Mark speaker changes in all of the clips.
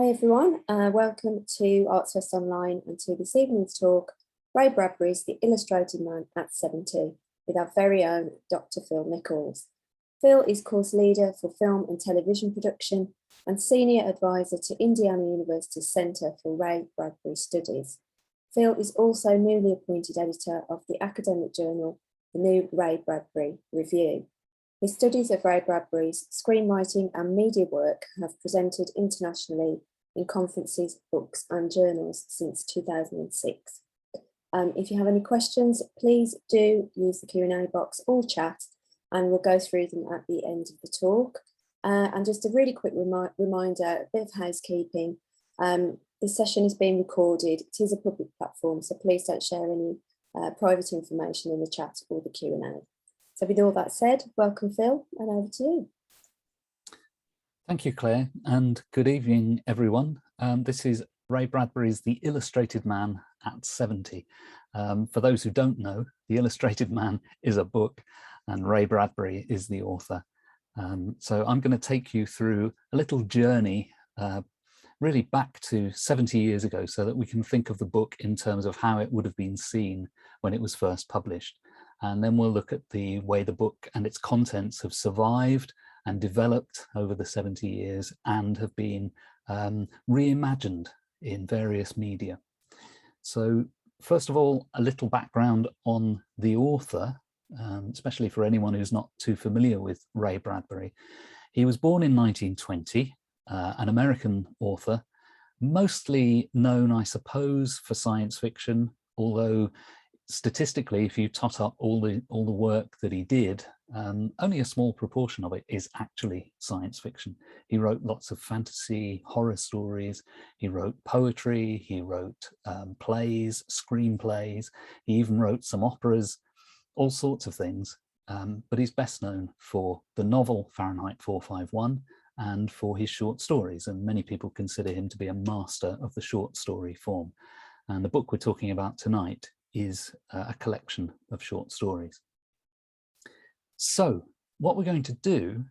Speaker 1: Hi everyone, welcome to ArtsFest Online and to this evening's talk, Ray Bradbury's The Illustrated Man at 70, with our very own Dr. Phil Nichols. Phil is course leader for film and television production and senior advisor to Indiana University's Centre for Ray Bradbury Studies. Phil is also newly appointed editor of the academic journal, The New Ray Bradbury Review. His studies of Ray Bradbury's screenwriting and media work have presented internationally in conferences, books and journals since 2006. If you have any questions, please do use the Q&A box or chat and we'll go through them at the end of the talk. And just a really quick reminder, a bit of housekeeping. This session is being recorded. It is a public platform, so please don't share any private information in the chat or the Q&A. So with all that said, welcome Phil, and over to you.
Speaker 2: Thank you, Claire, and good evening, everyone. This is Ray Bradbury's The Illustrated Man at 70. For those who don't know, The Illustrated Man is a book and Ray Bradbury is the author. So I'm going to take you through a little journey really back to 70 years ago so that we can think of the book in terms of how it would have been seen when it was first published. And then we'll look at the way the book and its contents have survived and developed over the 70 years and have been reimagined in various media. So first of all, a little background on the author, especially for anyone who's not too familiar with Ray Bradbury. He was born in 1920, an American author, mostly known, I suppose, for science fiction, although statistically, if you tot up all the work that he did, only a small proportion of it is actually science fiction. He wrote lots of fantasy, horror stories. He wrote poetry. He wrote plays, screenplays. He even wrote some operas, all sorts of things. But he's best known for the novel Fahrenheit 451 and for his short stories. And many people consider him to be a master of the short story form. And the book we're talking about tonight is a collection of short stories. So what we're going to do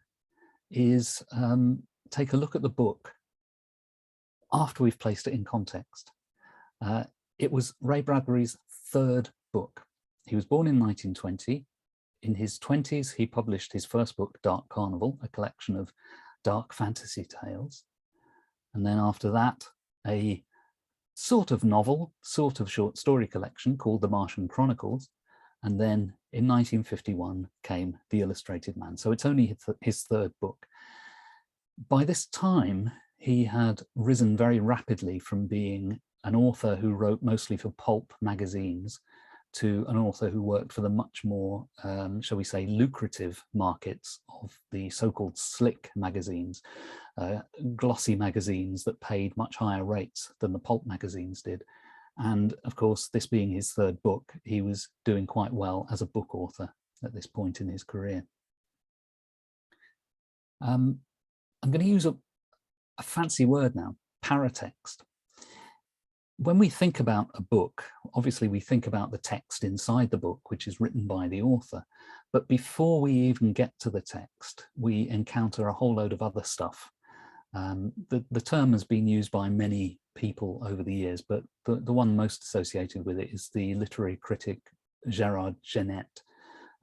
Speaker 2: is take a look at the book after we've placed it in context. It was Ray Bradbury's third book. He was born in 1920. In his 20s, he published his first book, Dark Carnival, a collection of dark fantasy tales. And then after that, a sort of novel, sort of short story collection called The Martian Chronicles. And then in 1951 came The Illustrated Man. So it's only his third book. By this time, he had risen very rapidly from being an author who wrote mostly for pulp magazines to an author who worked for the much more, shall we say, lucrative markets of the so-called slick magazines, glossy magazines that paid much higher rates than the pulp magazines did. And of course, this being his third book, he was doing quite well as a book author at this point in his career. I'm going to use a fancy word now, paratext. When we think about a book, obviously we think about the text inside the book, which is written by the author. But before we even get to the text, we encounter a whole load of other stuff. The term has been used by many people over the years, but the one most associated with it is the literary critic Gerard Genette,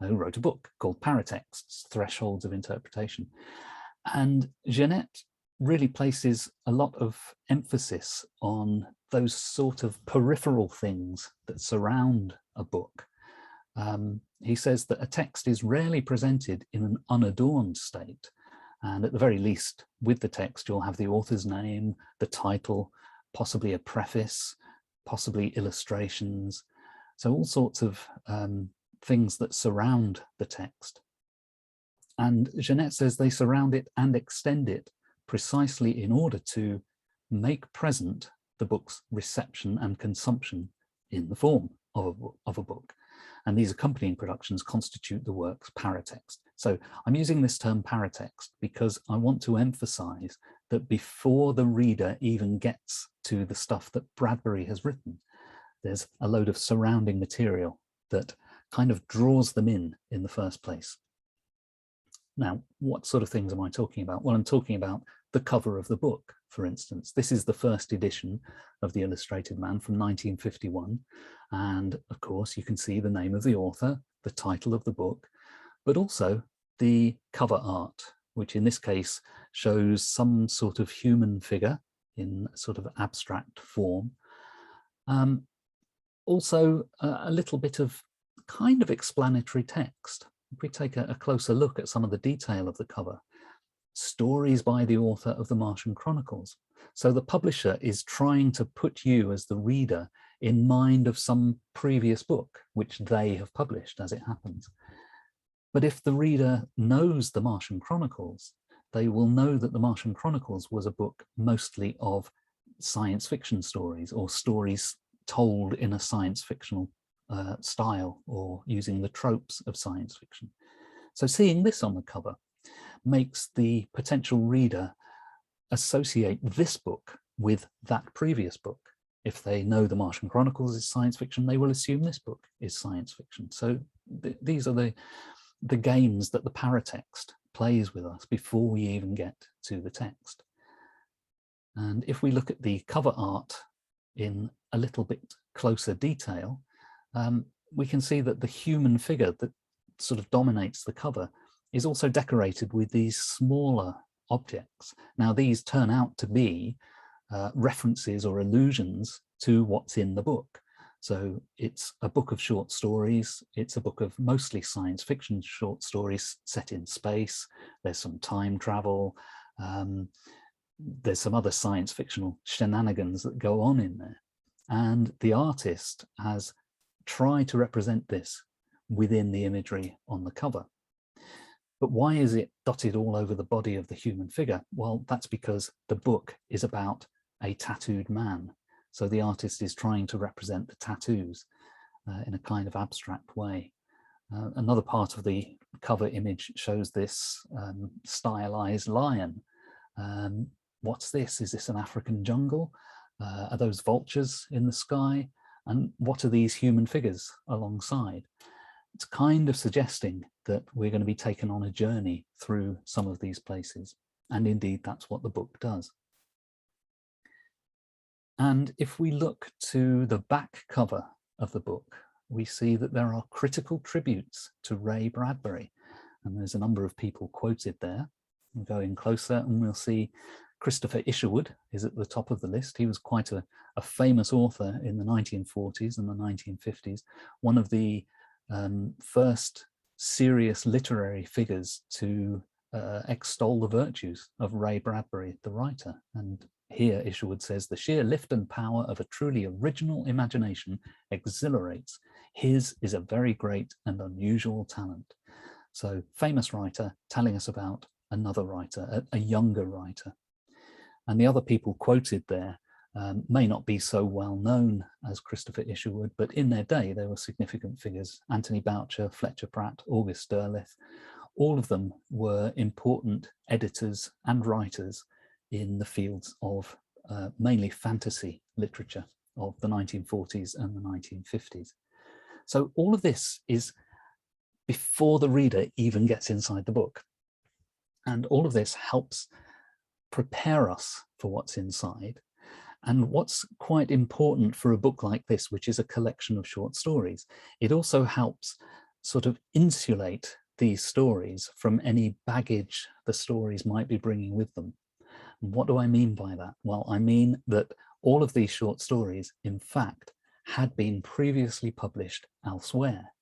Speaker 2: who wrote a book called Paratexts, Thresholds of Interpretation. And Genette really places a lot of emphasis on those sort of peripheral things that surround a book. He says that a text is rarely presented in an unadorned state. And at the very least, with the text, you'll have the author's name, the title, possibly a preface, possibly illustrations. So all sorts of things that surround the text. And Genette says they surround it and extend it precisely in order to make present the book's reception and consumption in the form of a book. And these accompanying productions constitute the work's paratext. So I'm using this term paratext because I want to emphasize that before the reader even gets to the stuff that Bradbury has written, there's a load of surrounding material that kind of draws them in the first place. Now, what sort of things am I talking about? Well, I'm talking about the cover of the book, for instance. This is the first edition of The Illustrated Man from 1951. And of course, you can see the name of the author, the title of the book, but also the cover art, which in this case shows some sort of human figure in sort of abstract form. Also, a little bit of kind of explanatory text. If we take a closer look at some of the detail of the cover, stories by the author of the Martian Chronicles. So the publisher is trying to put you as the reader in mind of some previous book, which they have published as it happens. But if the reader knows the Martian Chronicles, they will know that the Martian Chronicles was a book mostly of science fiction stories, or stories told in a science fictional style, or using the tropes of science fiction. So seeing this on the cover makes the potential reader associate this book with that previous book. If they know the Martian Chronicles is science fiction, they will assume this book is science fiction. So these are the games that the paratext plays with us before we even get to the text. And if we look at the cover art in a little bit closer detail, we can see that the human figure that sort of dominates the cover is also decorated with these smaller objects. Now, these turn out to be references or allusions to what's in the book. So it's a book of short stories. It's a book of mostly science fiction short stories set in space. There's some time travel. There's some other science fictional shenanigans that go on in there. And the artist has tried to represent this within the imagery on the cover. But why is it dotted all over the body of the human figure? Well, that's because the book is about a tattooed man. So the artist is trying to represent the tattoos in a kind of abstract way. Another part of the cover image shows this stylized lion. What's this? Is this an African jungle? Are those vultures in the sky? And what are these human figures alongside? It's kind of suggesting that we're going to be taken on a journey through some of these places. And indeed, that's what the book does. And if we look to the back cover of the book, we see that there are critical tributes to Ray Bradbury. And there's a number of people quoted there. We'll go in closer and we'll see Christopher Isherwood is at the top of the list. He was quite a famous author in the 1940s and the 1950s, one of the first serious literary figures to extol the virtues of Ray Bradbury, the writer. And here Isherwood says, the sheer lift and power of a truly original imagination exhilarates. His is a very great and unusual talent. So famous writer telling us about another writer, a younger writer. And the other people quoted there may not be so well known as Christopher Isherwood, but in their day, they were significant figures. Anthony Boucher, Fletcher Pratt, August Derleth, all of them were important editors and writers in the fields of mainly fantasy literature of the 1940s and the 1950s. So all of this is before the reader even gets inside the book. And all of this helps prepare us for what's inside. And what's quite important for a book like this, which is a collection of short stories, it also helps sort of insulate these stories from any baggage the stories might be bringing with them. And what do I mean by that? Well, I mean that all of these short stories, in fact, had been previously published elsewhere,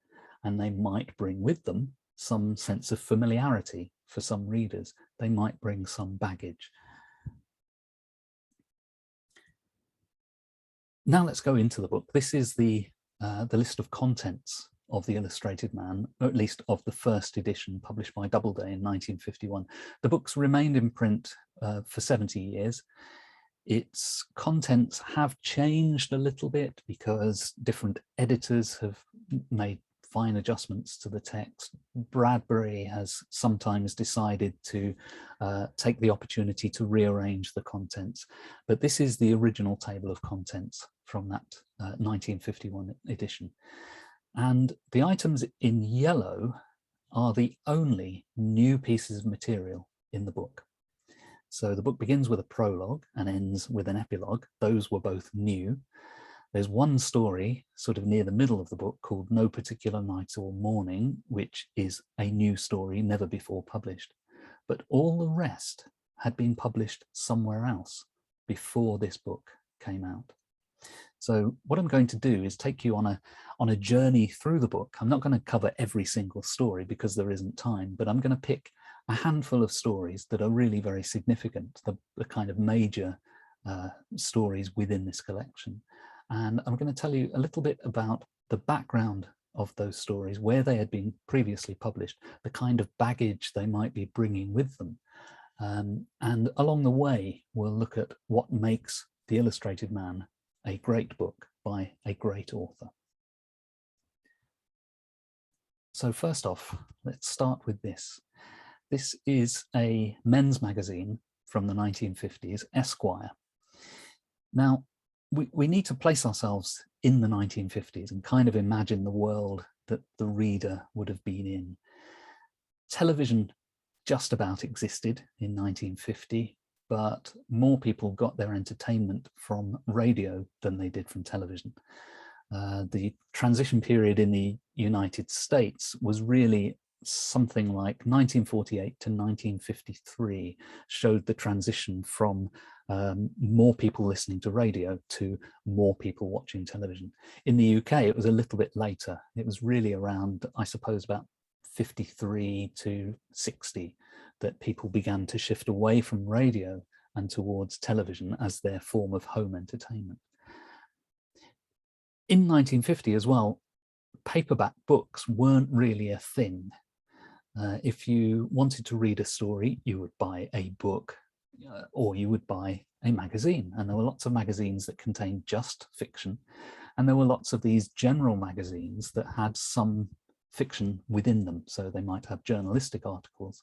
Speaker 2: and they might bring with them some sense of familiarity for some readers. They might bring some baggage. Now let's go into the book. This is the list of contents of The Illustrated Man, or at least of the first edition published by Doubleday in 1951. The book's remained in print for 70 years. Its contents have changed a little bit because different editors have made fine adjustments to the text. Bradbury has sometimes decided to take the opportunity to rearrange the contents, but this is the original table of contents from that 1951 edition. And the items in yellow are the only new pieces of material in the book. So the book begins with a prologue and ends with an epilogue. Those were both new. There's one story sort of near the middle of the book called No Particular Night or Morning, which is a new story never before published. But all the rest had been published somewhere else before this book came out. So what I'm going to do is take you on a journey through the book. I'm not going to cover every single story because there isn't time, but I'm going to pick a handful of stories that are really very significant, the kind of major stories within this collection. And I'm going to tell you a little bit about the background of those stories, where they had been previously published, the kind of baggage they might be bringing with them. And along the way, we'll look at what makes The Illustrated Man a great book by a great author. So first off, let's start with this. This is a men's magazine from the 1950s, Esquire. Now, we need to place ourselves in the 1950s and kind of imagine the world that the reader would have been in. Television just about existed in 1950, but more people got their entertainment from radio than they did from television. The transition period in the United States was really something like 1948 to 1953 showed the transition from more people listening to radio to more people watching television. In the UK, it was a little bit later. It was really around, I suppose, about 53 to 60 that people began to shift away from radio and towards television as their form of home entertainment. In 1950 as well, paperback books weren't really a thing. If you wanted to read a story, you would buy a book or you would buy a magazine. And there were lots of magazines that contained just fiction. And there were lots of these general magazines that had some fiction within them. So they might have journalistic articles,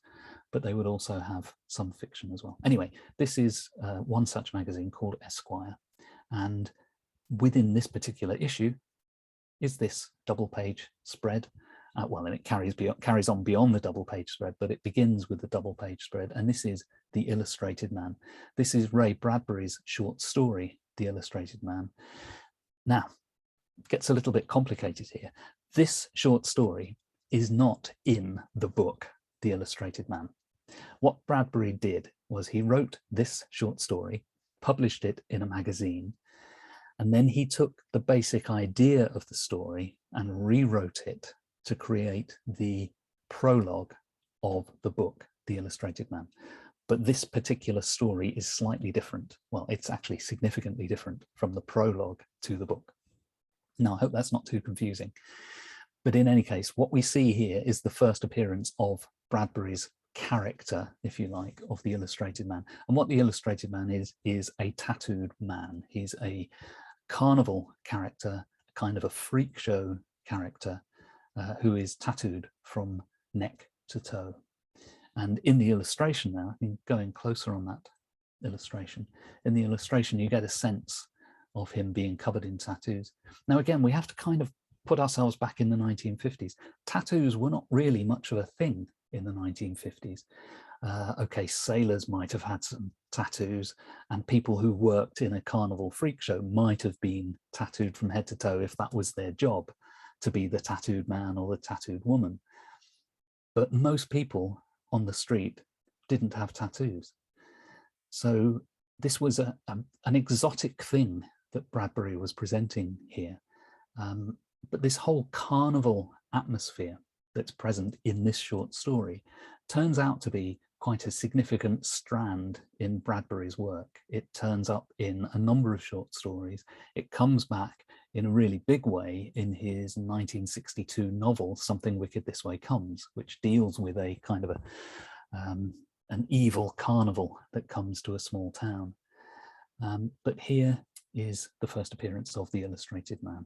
Speaker 2: but they would also have some fiction as well. Anyway, this is one such magazine called Esquire. And within this particular issue is this double-page spread. Well, and it carries on beyond the double-page spread, but it begins with the double-page spread. And this is The Illustrated Man. This is Ray Bradbury's short story, The Illustrated Man. Now, it gets a little bit complicated here. This short story is not in the book, The Illustrated Man. What Bradbury did was he wrote this short story, published it in a magazine, and then he took the basic idea of the story and rewrote it to create the prologue of the book, The Illustrated Man. But this particular story is slightly different. Well, it's actually significantly different from the prologue to the book. Now, I hope that's not too confusing. But in any case, what we see here is the first appearance of Bradbury's character, if you like, of the Illustrated Man. And what the Illustrated Man is a tattooed man. He's a carnival character, kind of a freak show character who is tattooed from neck to toe. And in the illustration now, I think going closer on that illustration, in the illustration you get a sense of him being covered in tattoos. Now again, we have to kind of put ourselves back in the 1950s. Tattoos were not really much of a thing in the 1950s. Okay, sailors might have had some tattoos, and people who worked in a carnival freak show might have been tattooed from head to toe if that was their job, to be the tattooed man or the tattooed woman. But most people on the street didn't have tattoos. So this was an exotic thing that Bradbury was presenting here. But this whole carnival atmosphere that's present in this short story turns out to be quite a significant strand in Bradbury's work. It turns up in a number of short stories. It comes back in a really big way in his 1962 novel, Something Wicked This Way Comes, which deals with a kind of an evil carnival that comes to a small town. But here is the first appearance of the Illustrated Man.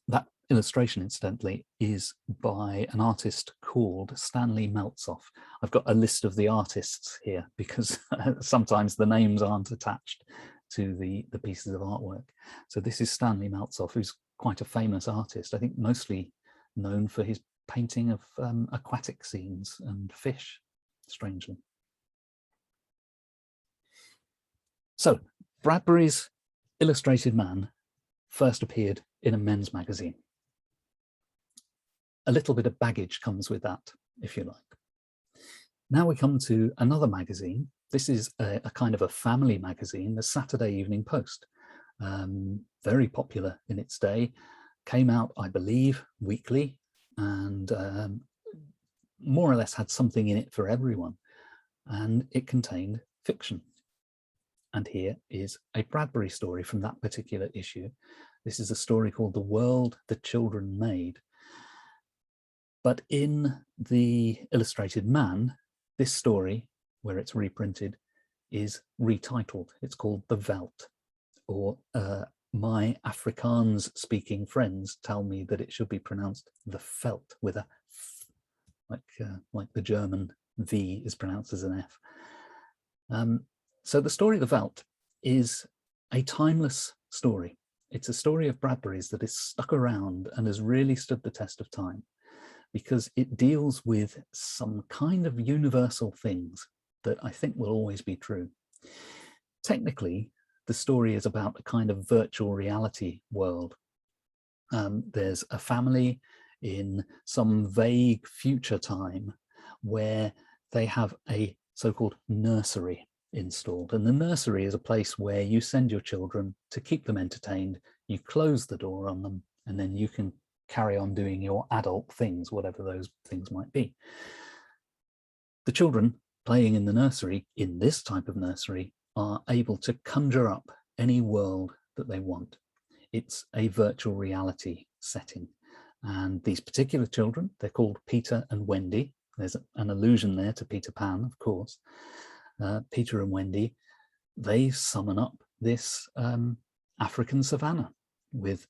Speaker 2: That illustration, incidentally, is by an artist called Stanley Meltzoff. I've got a list of the artists here because sometimes the names aren't attached to the pieces of artwork. So this is Stanley Meltzoff, who's quite a famous artist, I think mostly known for his painting of aquatic scenes and fish, strangely. So Bradbury's Illustrated Man first appeared in a men's magazine. A little bit of baggage comes with that, if you like. Now we come to another magazine. This is a kind of a family magazine, the Saturday Evening Post. Very popular in its day, came out, I believe, weekly, and more or less had something in it for everyone. And it contained fiction. And here is a Bradbury story from that particular issue. This is a story called The World the Children Made. But in the Illustrated Man, this story, where it's reprinted, is retitled. It's called The Veldt, or my Afrikaans speaking friends tell me that it should be pronounced the Veldt with a f, like the German V is pronounced as an F. So the story The Veldt is a timeless story. It's a story of Bradbury's that is stuck around and has really stood the test of time, because it deals with some kind of universal things that I think will always be true. Technically, the story is about a kind of virtual reality world. There's a family in some vague future time where they have a so-called nursery installed. And the nursery is a place where you send your children to keep them entertained, you close the door on them, and then you can carry on doing your adult things, whatever those things might be. The children playing in the nursery, in this type of nursery, are able to conjure up any world that they want. It's a virtual reality setting. And these particular children, they're called Peter and Wendy. There's an allusion there to Peter Pan, of course. Peter and Wendy, they summon up this African savannah with,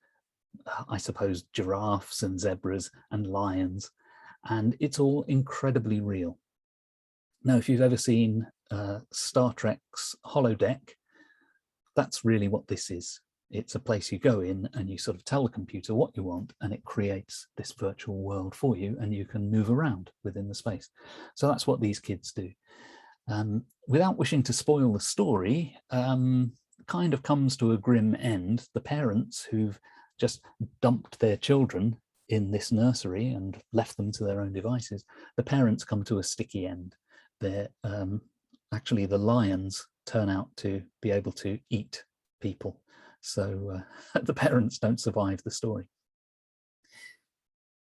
Speaker 2: I suppose, giraffes and zebras and lions, and it's all incredibly real. Now, if you've ever seen Star Trek's holodeck, that's really what this is. It's a place you go in and you sort of tell the computer what you want, and it creates this virtual world for you, and you can move around within the space. So that's what these kids do. Without wishing to spoil the story, kind of comes to a grim end. The parents who've just dumped their children in this nursery and left them to their own devices, the parents come to a sticky end. They're actually, the lions turn out to be able to eat people. So the parents don't survive the story.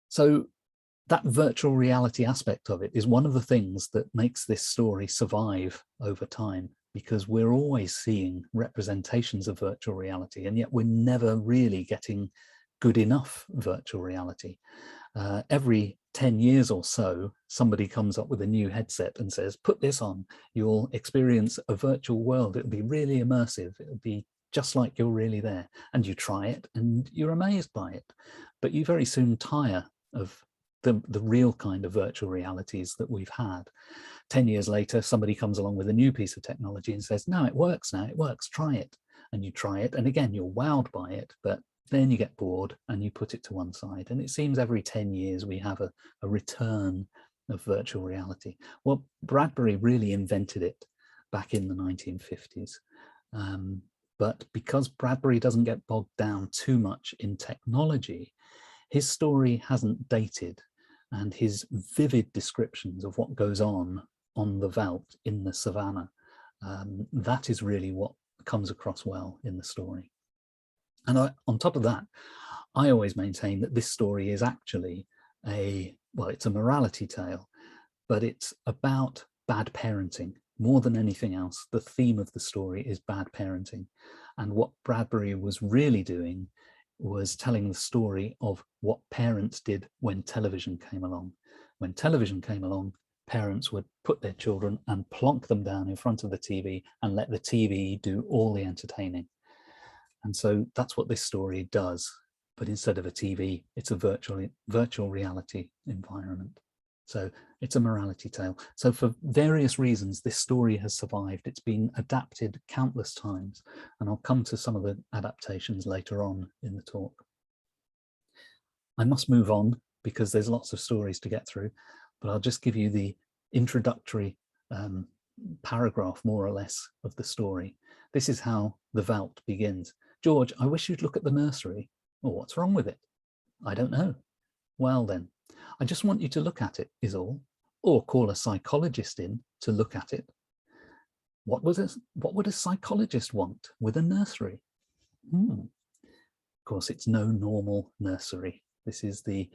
Speaker 2: So that virtual reality aspect of it is one of the things that makes this story survive over time, because we're always seeing representations of virtual reality, and yet we're never really getting good enough virtual reality. Every 10 years or so, somebody comes up with a new headset and says, put this on, you'll experience a virtual world. It'll be really immersive. It'll be just like you're really there. And you try it and you're amazed by it. But you very soon tire of the real kind of virtual realities that we've had. 10 years later, somebody comes along with a new piece of technology and says, no, it works now, it works, try it. And you try it, and again, you're wowed by it, but then you get bored and you put it to one side. And it seems every 10 years we have a return of virtual reality. Well, Bradbury really invented it back in the 1950s. But because Bradbury doesn't get bogged down too much in technology, his story hasn't dated, and his vivid descriptions of what goes on the veldt in the savannah, that is really what comes across well in the story. And on top of that, I always maintain that this story is actually it's a morality tale, but it's about bad parenting. More than anything else, the theme of the story is bad parenting. And what Bradbury was really doing was telling the story of what parents did when television came along. When television came along, parents would put their children and plonk them down in front of the TV and let the TV do all the entertaining. And so that's what this story does. But instead of a TV, it's a virtual reality environment. So it's a morality tale. So for various reasons, this story has survived. It's been adapted countless times, and I'll come to some of the adaptations later on in the talk. I must move on because there's lots of stories to get through, but I'll just give you the introductory paragraph, more or less, of the story. This is how the Veldt begins. George, I wish you'd look at the nursery. Well, what's wrong with it? I don't know. Well then, I just want you to look at it is all, or call a psychologist in to look at it. What would a psychologist want with a nursery? Of course, it's no normal nursery. This is the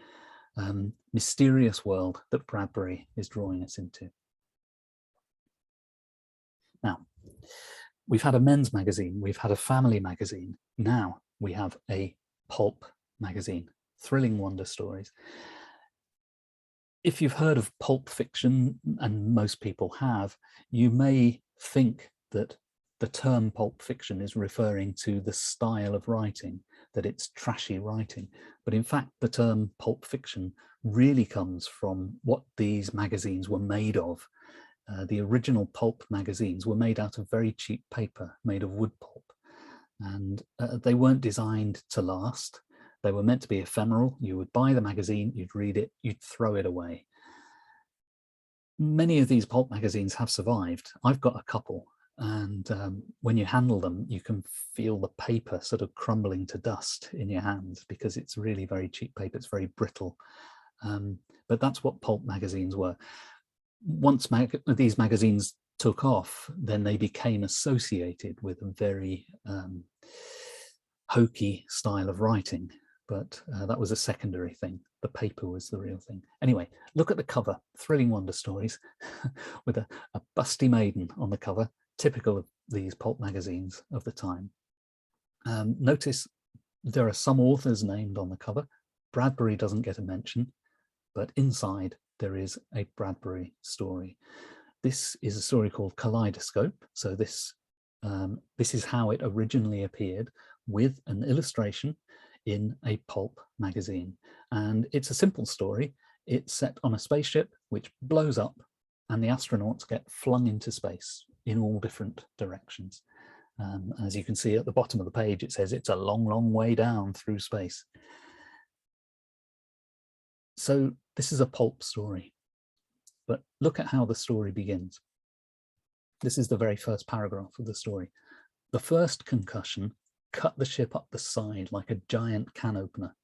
Speaker 2: mysterious world that Bradbury is drawing us into. Now, we've had a men's magazine, we've had a family magazine. Now we have a pulp magazine, thrilling wonder stories. If you've heard of pulp fiction, and most people have, you may think that the term pulp fiction is referring to the style of writing, that it's trashy writing. But in fact, the term pulp fiction really comes from what these magazines were made of. The original pulp magazines were made out of very cheap paper, made of wood pulp. And they weren't designed to last. They were meant to be ephemeral. You would buy the magazine, you'd read it, you'd throw it away. Many of these pulp magazines have survived. I've got a couple. And when you handle them, you can feel the paper sort of crumbling to dust in your hands because it's really very cheap paper. It's very brittle. But that's what pulp magazines were. Once these magazines took off, then they became associated with a very hokey style of writing. But that was a secondary thing. The paper was the real thing. Anyway, look at the cover, thrilling wonder stories with a busty maiden on the cover, typical of these pulp magazines of the time. Notice there are some authors named on the cover. Bradbury doesn't get a mention, but inside there is a Bradbury story. This is a story called Kaleidoscope. So this is how it originally appeared, with an illustration in a pulp magazine. And it's a simple story. It's set on a spaceship which blows up and the astronauts get flung into space in all different directions. As you can see at the bottom of the page, it says it's a long, long way down through space. So this is a pulp story, but look at how the story begins. This is the very first paragraph of the story. The first concussion cut the ship up the side like a giant can opener.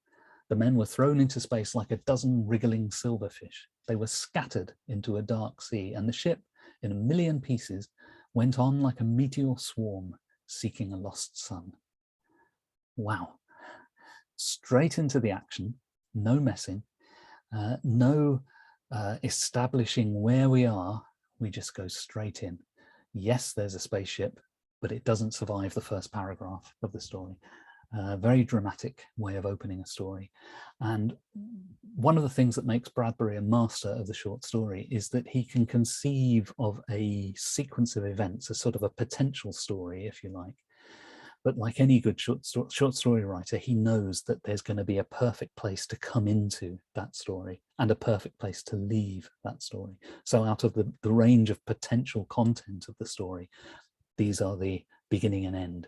Speaker 2: The men were thrown into space like a dozen wriggling silverfish. They were scattered into a dark sea, and the ship, in a million pieces, went on like a meteor swarm, seeking a lost sun. Wow. Straight into the action, no messing, no establishing where we are, we just go straight in. Yes, there's a spaceship, but it doesn't survive the first paragraph of the story. Very dramatic way of opening a story. And one of the things that makes Bradbury a master of the short story is that he can conceive of a sequence of events, a sort of a potential story, if you like. But like any good short story writer, he knows that there's going to be a perfect place to come into that story and a perfect place to leave that story. So out of the range of potential content of the story, these are the beginning and end.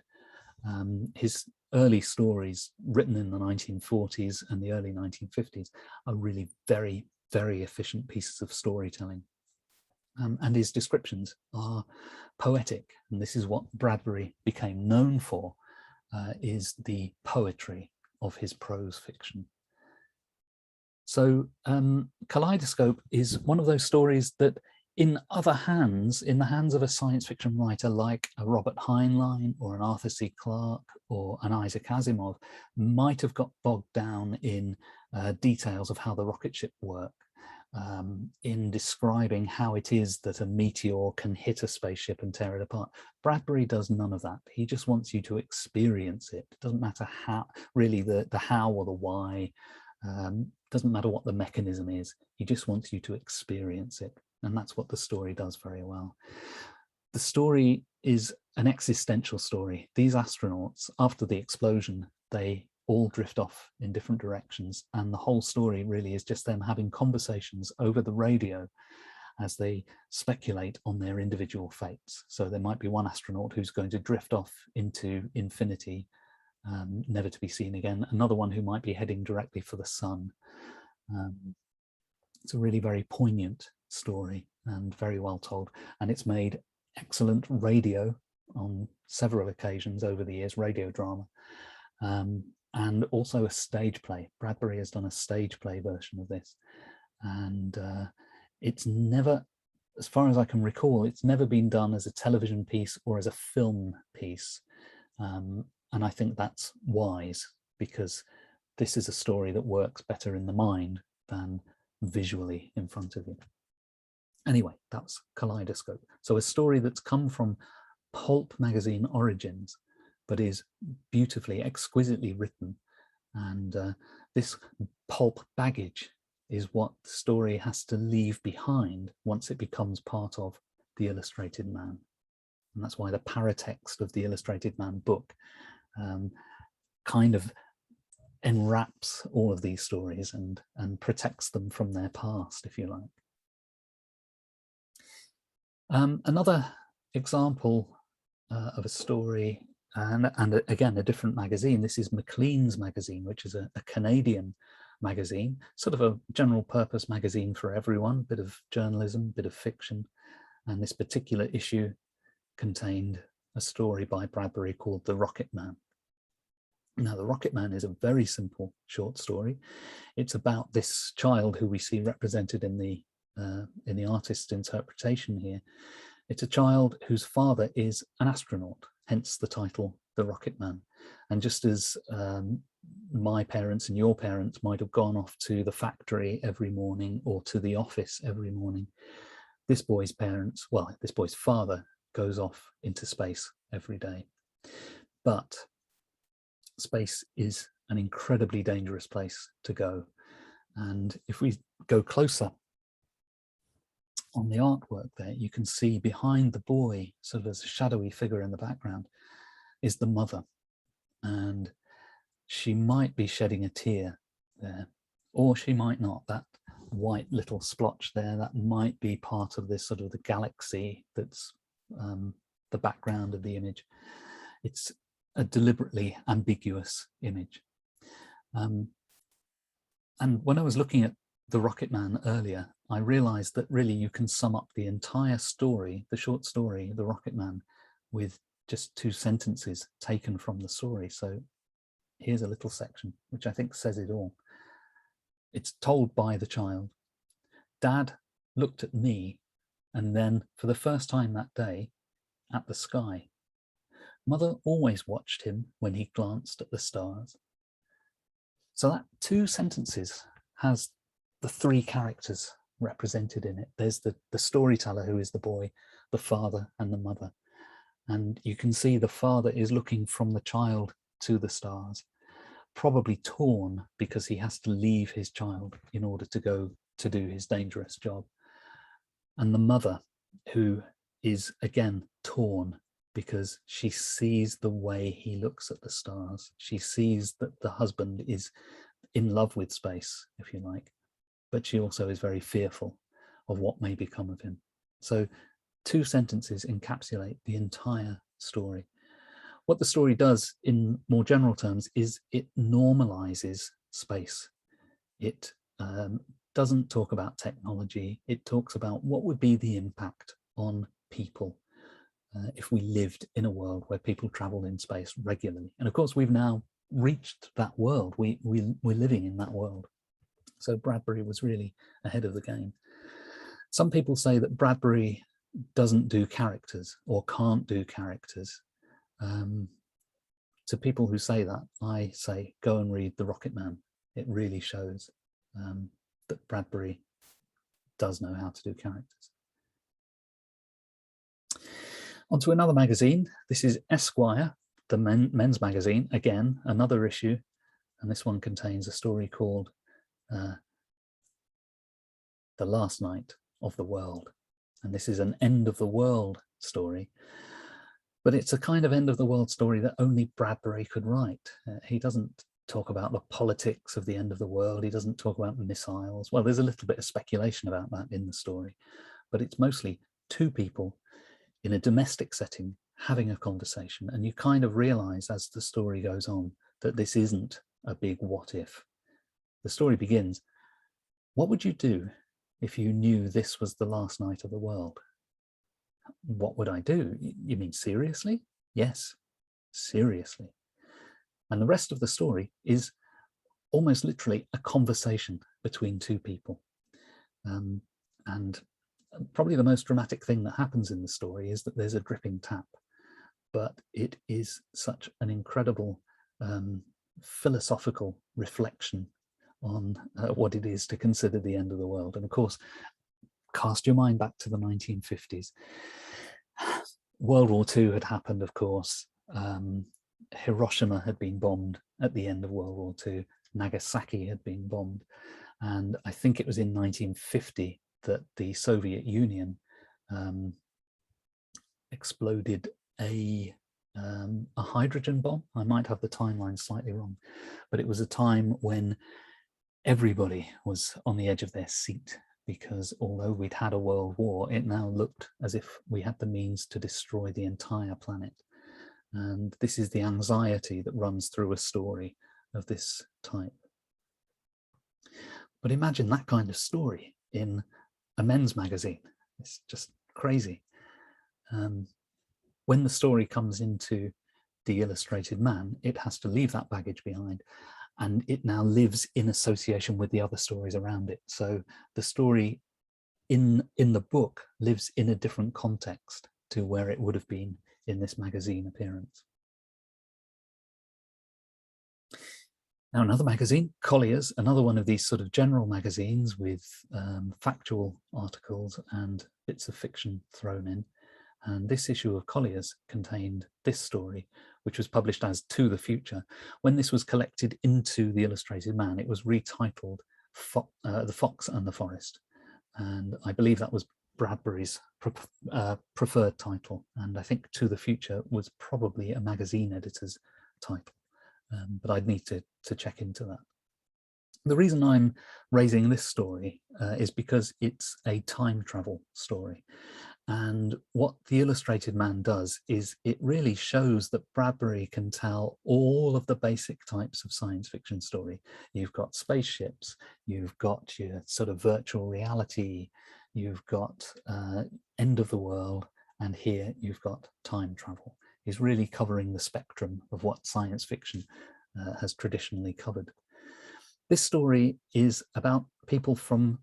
Speaker 2: His early stories, written in the 1940s and the early 1950s, are really very, very efficient pieces of storytelling. And his descriptions are poetic. And this is what Bradbury became known for, is the poetry of his prose fiction. So Kaleidoscope is one of those stories that in other hands, in the hands of a science fiction writer like a Robert Heinlein or an Arthur C. Clarke or an Isaac Asimov, might have got bogged down in details of how the rocket ship worked, in describing how it is that a meteor can hit a spaceship and tear it apart. Bradbury does none of that. He just wants you to experience it. It doesn't matter how, really, the how or the why. Doesn't matter what the mechanism is. He just wants you to experience it. And that's what the story does very well. The story is an existential story. These astronauts, after the explosion, they all drift off in different directions. And the whole story really is just them having conversations over the radio as they speculate on their individual fates. So there might be one astronaut who's going to drift off into infinity, never to be seen again. Another one who might be heading directly for the sun. It's a really very poignant story and very well told. And it's made excellent radio on several occasions over the years, radio drama, and also a stage play. Bradbury has done a stage play version of this, and it's never, as far as I can recall, it's never been done as a television piece or as a film piece. And I think that's wise, because this is a story that works better in the mind than visually in front of you. Anyway, that's Kaleidoscope. So a story that's come from pulp magazine origins, but is beautifully, exquisitely written. And this pulp baggage is what the story has to leave behind once it becomes part of The Illustrated Man. And that's why the paratext of the Illustrated Man book kind of enwraps all of these stories and protects them from their past, if you like. Another example of a story, and again, a different magazine. This is Maclean's magazine, which is a Canadian magazine, sort of a general purpose magazine for everyone, bit of journalism, bit of fiction. And this particular issue contained a story by Bradbury called The Rocket Man. Now, The Rocket Man is a very simple short story. It's about this child who we see represented in the artist's interpretation here. It's a child whose father is an astronaut, hence the title, The Rocket Man. And just as my parents and your parents might have gone off to the factory every morning or to the office every morning, this boy's parents, well, this boy's father goes off into space every day. But space is an incredibly dangerous place to go. And if we go closer on the artwork there, you can see behind the boy, sort of as a shadowy figure in the background, is the mother. And she might be shedding a tear there, or she might not. That white little splotch there, that might be part of this sort of the galaxy that's the background of the image. It's a deliberately ambiguous image. And when I was looking at The Rocket Man earlier, I realized that really you can sum up the entire story, the short story, The Rocket Man, with just 2 sentences taken from the story. So here's a little section, which I think says it all. It's told by the child. Dad looked at me, and then for the first time that day, at the sky. Mother always watched him when he glanced at the stars. So that 2 sentences has the 3 characters represented in it. There's the storyteller, who is the boy, the father, and the mother. And you can see the father is looking from the child to the stars, probably torn because he has to leave his child in order to go to do his dangerous job. And the mother, who is again torn because she sees the way he looks at the stars. She sees that the husband is in love with space, if you like, but she also is very fearful of what may become of him. So 2 sentences encapsulate the entire story. What the story does in more general terms is it normalizes space. It doesn't talk about technology. It talks about what would be the impact on people if we lived in a world where people traveled in space regularly. And of course, we've now reached that world. We're living in that world. So Bradbury was really ahead of the game. Some people say that Bradbury doesn't do characters or can't do characters. To people who say that, I say, go and read The Rocket Man. It really shows that Bradbury does know how to do characters. Onto another magazine. This is Esquire, the men's magazine. Again, another issue. And this one contains a story called The Last Night of the World. And this is an end of the world story. But it's a kind of end of the world story that only Bradbury could write. He doesn't talk about the politics of the end of the world. He doesn't talk about missiles. Well, there's a little bit of speculation about that in the story, but it's mostly 2 people in a domestic setting having a conversation. And you kind of realize as the story goes on that this isn't a big what if. The story begins, what would you do if you knew this was the last night of the world? What would I do? You mean seriously? Yes, seriously. And the rest of the story is almost literally a conversation between two people. And probably the most dramatic thing that happens in the story is that there's a dripping tap, but it is such an incredible philosophical reflection on what it is to consider the end of the world. And of course, cast your mind back to the 1950s. World War II had happened, of course. Hiroshima had been bombed at the end of World War II. Nagasaki had been bombed. And I think it was in 1950 that the Soviet Union exploded a hydrogen bomb. I might have the timeline slightly wrong, but it was a time when everybody was on the edge of their seat, because although we'd had a world war, it now looked as if we had the means to destroy the entire planet. And this is the anxiety that runs through a story of this type. But imagine that kind of story in a men's magazine. It's just crazy. When the story comes into The Illustrated Man, it has to leave that baggage behind, and it now lives in association with the other stories around it. So the story in the book lives in a different context to where it would have been in this magazine appearance. Now, another magazine, Collier's, another one of these sort of general magazines with factual articles and bits of fiction thrown in. And this issue of Collier's contained this story, which was published as To the Future. When this was collected into The Illustrated Man, it was retitled The Fox and the Forest. And I believe that was Bradbury's preferred title. And I think To the Future was probably a magazine editor's title. But I'd need to check into that. The reason I'm raising this story is because it's a time travel story. And what The Illustrated Man does is it really shows that Bradbury can tell all of the basic types of science fiction story. You've got spaceships, you've got your sort of virtual reality, you've got end of the world, and here you've got time travel. He's really covering the spectrum of what science fiction has traditionally covered. This story is about people from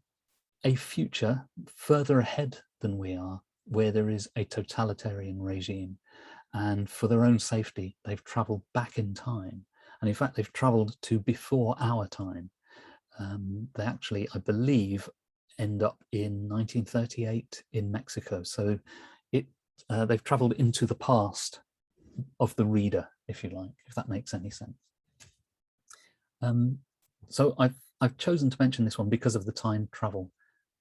Speaker 2: a future further ahead than we are, where there is a totalitarian regime, and for their own safety they've traveled back in time, and in fact they've traveled to before our time. They actually, I believe, end up in 1938 in Mexico, so they've traveled into the past of the reader, if you like, if that makes any sense. So I've chosen to mention this one because of the time travel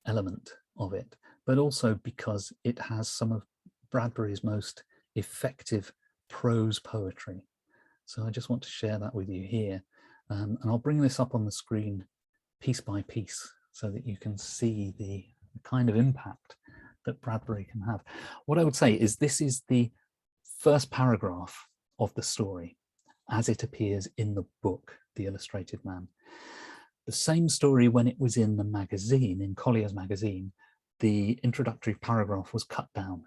Speaker 2: element of it, but also because it has some of Bradbury's most effective prose poetry. So I just want to share that with you here. And I'll bring this up on the screen piece by piece so that you can see the kind of impact that Bradbury can have. What I would say is this is the first paragraph of the story as it appears in the book, The Illustrated Man. The same story when it was in the magazine, in Collier's magazine, the introductory paragraph was cut down,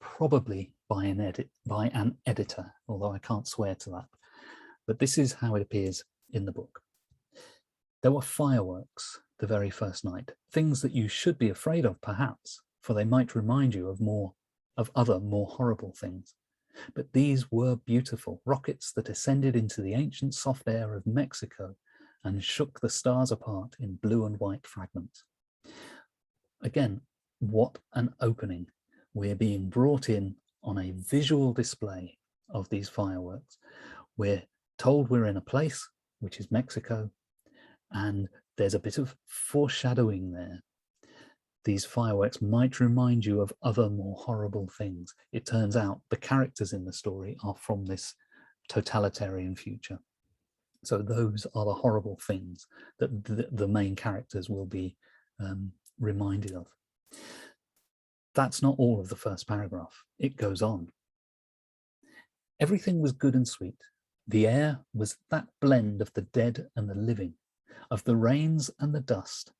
Speaker 2: probably by an editor, although I can't swear to that. But this is how it appears in the book. There were fireworks the very first night, things that you should be afraid of, perhaps, for they might remind you of other more horrible things. But these were beautiful rockets that ascended into the ancient soft air of Mexico and shook the stars apart in blue and white fragments. Again, what an opening. We're being brought in on a visual display of these fireworks. We're told we're in a place, which is Mexico, and there's a bit of foreshadowing there. These fireworks might remind you of other more horrible things. It turns out the characters in the story are from this totalitarian future. So those are the horrible things that the main characters will be reminded of. That's not all of the first paragraph. It goes on. Everything was good and sweet. The air was that blend of the dead and the living, of the rains and the dust,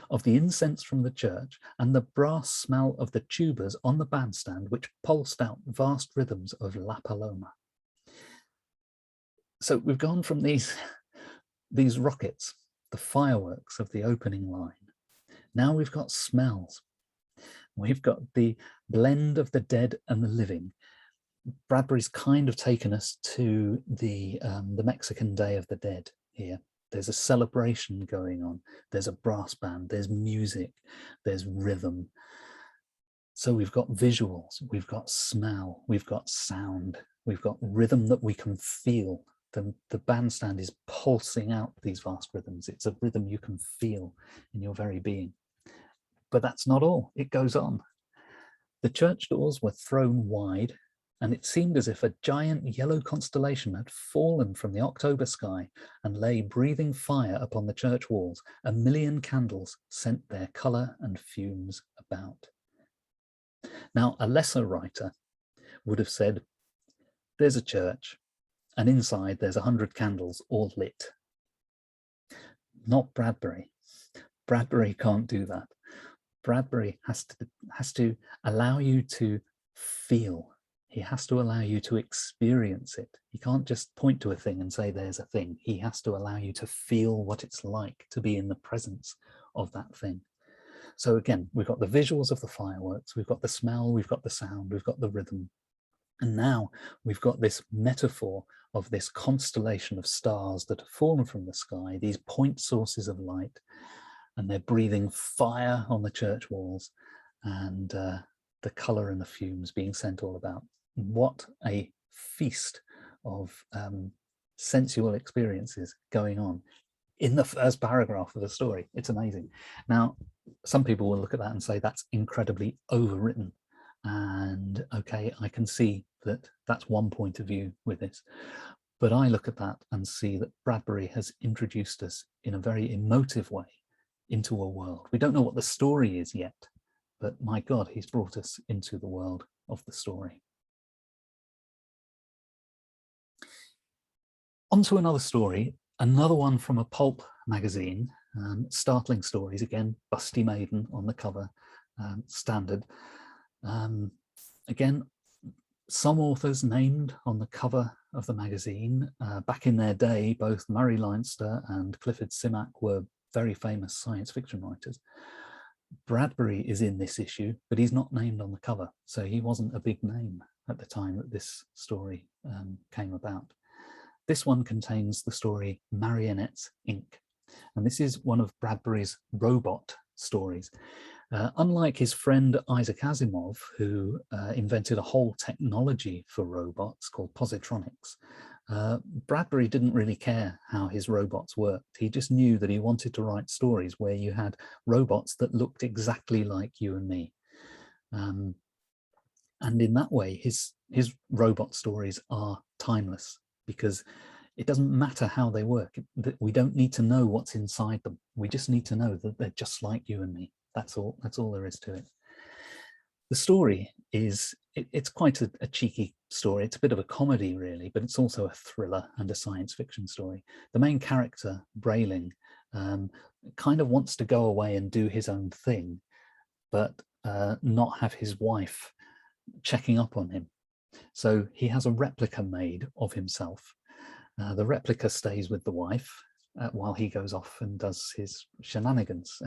Speaker 2: of the incense from the church and the brass smell of the tubas on the bandstand, which pulsed out vast rhythms of La Paloma. So we've gone from these rockets, the fireworks of the opening line. Now we've got smells. We've got the blend of the dead and the living. Bradbury's kind of taken us to the Mexican Day of the Dead here. There's a celebration going on. There's a brass band, there's music, there's rhythm. So we've got visuals, we've got smell, we've got sound, we've got rhythm that we can feel. The bandstand is pulsing out these vast rhythms. It's a rhythm you can feel in your very being. But that's not all, it goes on. The church doors were thrown wide, and it seemed as if a giant yellow constellation had fallen from the October sky and lay breathing fire upon the church walls. 1,000,000 candles sent their colour and fumes about. Now, a lesser writer would have said, there's a church, and inside there's 100 candles all lit. Not Bradbury. Bradbury can't do that. Bradbury has to allow you to feel. He has to allow you to experience it. He can't just point to a thing and say there's a thing. He has to allow you to feel what it's like to be in the presence of that thing. So again, we've got the visuals of the fireworks, we've got the smell, we've got the sound, we've got the rhythm. And now we've got this metaphor of this constellation of stars that have fallen from the sky, these point sources of light, and they're breathing fire on the church walls, and the colour and the fumes being sent all about. What a feast of sensual experiences going on in the first paragraph of the story. It's amazing. Now, some people will look at that and say that's incredibly overwritten. And okay, I can see that that's one point of view with this. But I look at that and see that Bradbury has introduced us in a very emotive way into a world. We don't know what the story is yet, but my God, he's brought us into the world of the story. Onto another story, another one from a pulp magazine, startling stories, again, Busty Maiden on the cover, standard. Again, some authors named on the cover of the magazine. Back in their day, both Murray Leinster and Clifford Simak were very famous science fiction writers. Bradbury is in this issue, but he's not named on the cover, so he wasn't a big name at the time that this story came about. This one contains the story Marionettes Inc. And this is one of Bradbury's robot stories. Unlike his friend Isaac Asimov, who invented a whole technology for robots called positronics, Bradbury didn't really care how his robots worked. He just knew that he wanted to write stories where you had robots that looked exactly like you and me. And in that way, his robot stories are timeless, because it doesn't matter how they work. We don't need to know what's inside them. We just need to know that they're just like you and me. That's all there is to it. The story is, it's quite a cheeky story. It's a bit of a comedy, really, but it's also a thriller and a science fiction story. The main character, Brayling, kind of wants to go away and do his own thing, but not have his wife checking up on him. So he has a replica made of himself. The replica stays with the wife while he goes off and does his shenanigans.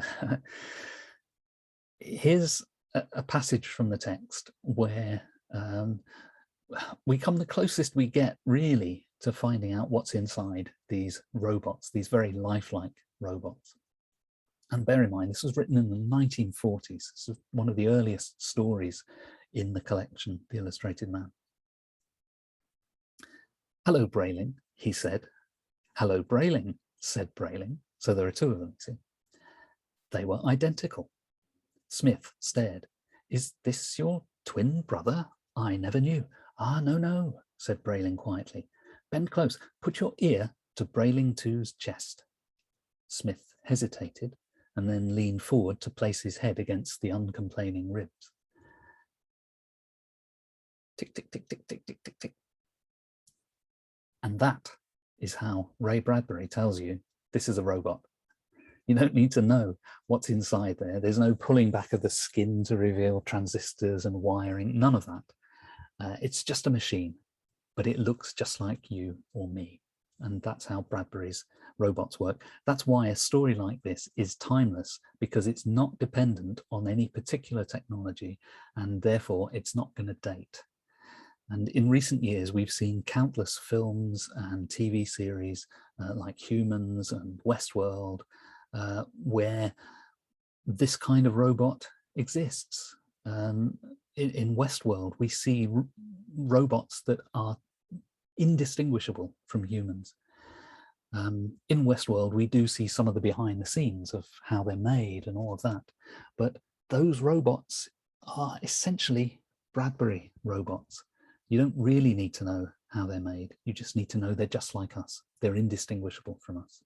Speaker 2: Here's a passage from the text where we come the closest we get, really, to finding out what's inside these robots, these very lifelike robots. And bear in mind, this was written in the 1940s. This is one of the earliest stories in the collection, The Illustrated Man. "Hello, Brayling," he said. "Hello, Brayling," said Brayling. So there are two of them, see. They were identical. Smith stared. "Is this your twin brother? I never knew." "Ah, no, no," said Brayling quietly. "Bend close. Put your ear to Brayling 2's chest." Smith hesitated and then leaned forward to place his head against the uncomplaining ribs. Tick, tick, tick, tick, tick, tick, tick, tick. And that is how Ray Bradbury tells you this is a robot. You don't need to know what's inside there. There's no pulling back of the skin to reveal transistors and wiring, none of that. It's just a machine, but it looks just like you or me. And that's how Bradbury's robots work. That's why a story like this is timeless, because it's not dependent on any particular technology, and therefore it's not going to date. And in recent years, we've seen countless films and TV series like Humans and Westworld, where this kind of robot exists. In Westworld, we see robots that are indistinguishable from humans. In Westworld, we do see some of the behind the scenes of how they're made and all of that. But those robots are essentially Bradbury robots. You don't really need to know how they're made. You just need to know they're just like us. They're indistinguishable from us.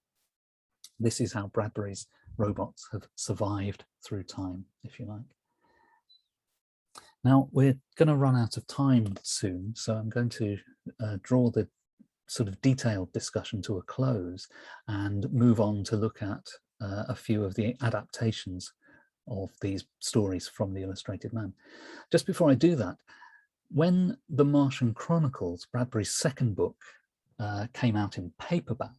Speaker 2: This is how Bradbury's robots have survived through time, if you like. Now, we're going to run out of time soon, so I'm going to draw the sort of detailed discussion to a close and move on to look at a few of the adaptations of these stories from the Illustrated Man. Just before I do that, when The Martian Chronicles, Bradbury's second book, came out in paperback,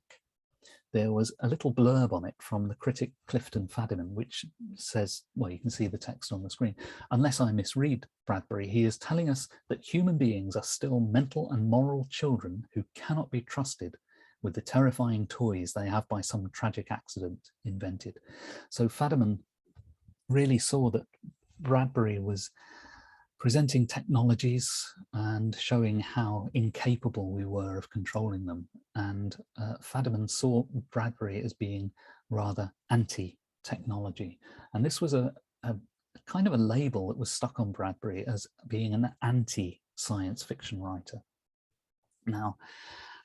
Speaker 2: there was a little blurb on it from the critic Clifton Fadiman, which says, well, you can see the text on the screen, unless I misread Bradbury, he is telling us that human beings are still mental and moral children who cannot be trusted with the terrifying toys they have by some tragic accident invented. So Fadiman really saw that Bradbury was presenting technologies and showing how incapable we were of controlling them. And Fadiman saw Bradbury as being rather anti-technology. And this was a kind of a label that was stuck on Bradbury as being an anti-science fiction writer. Now,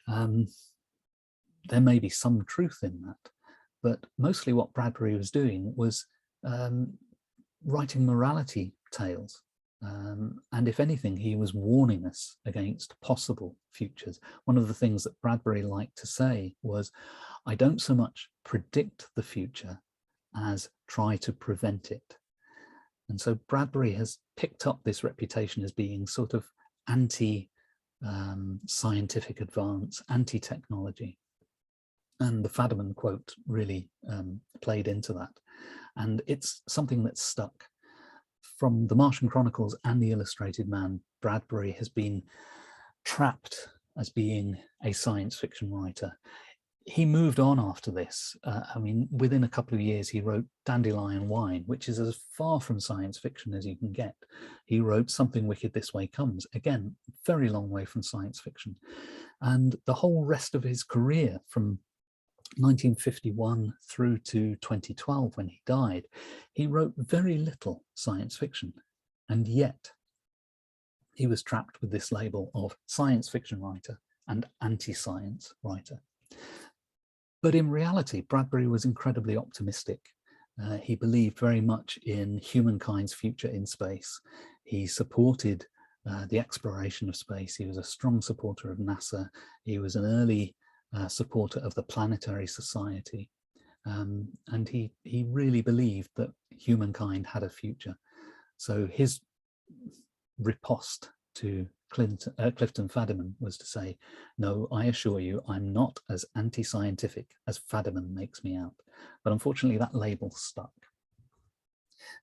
Speaker 2: there may be some truth in that, but mostly what Bradbury was doing was writing morality tales. And if anything, he was warning us against possible futures. One of the things that Bradbury liked to say was, I don't so much predict the future as try to prevent it. And so Bradbury has picked up this reputation as being sort of anti-scientific advance, anti-technology. And the Fadiman quote really played into that. And it's something that's stuck. From The Martian Chronicles and The Illustrated Man, Bradbury has been trapped as being a science fiction writer. He moved on after this. I mean, within a couple of years, he wrote Dandelion Wine, which is as far from science fiction as you can get. He wrote Something Wicked This Way Comes, again, very long way from science fiction. And the whole rest of his career, from 1951 through to 2012 when he died, he wrote very little science fiction, and yet he was trapped with this label of science fiction writer and anti-science writer. But in reality, Bradbury was incredibly optimistic. He believed very much in humankind's future in space. He supported the exploration of space. He was a strong supporter of NASA. He was an early supporter of the Planetary Society, and he really believed that humankind had a future. So his riposte to Clifton Fadiman was to say, no, I assure you, I'm not as anti-scientific as Fadiman makes me out. But unfortunately, that label stuck.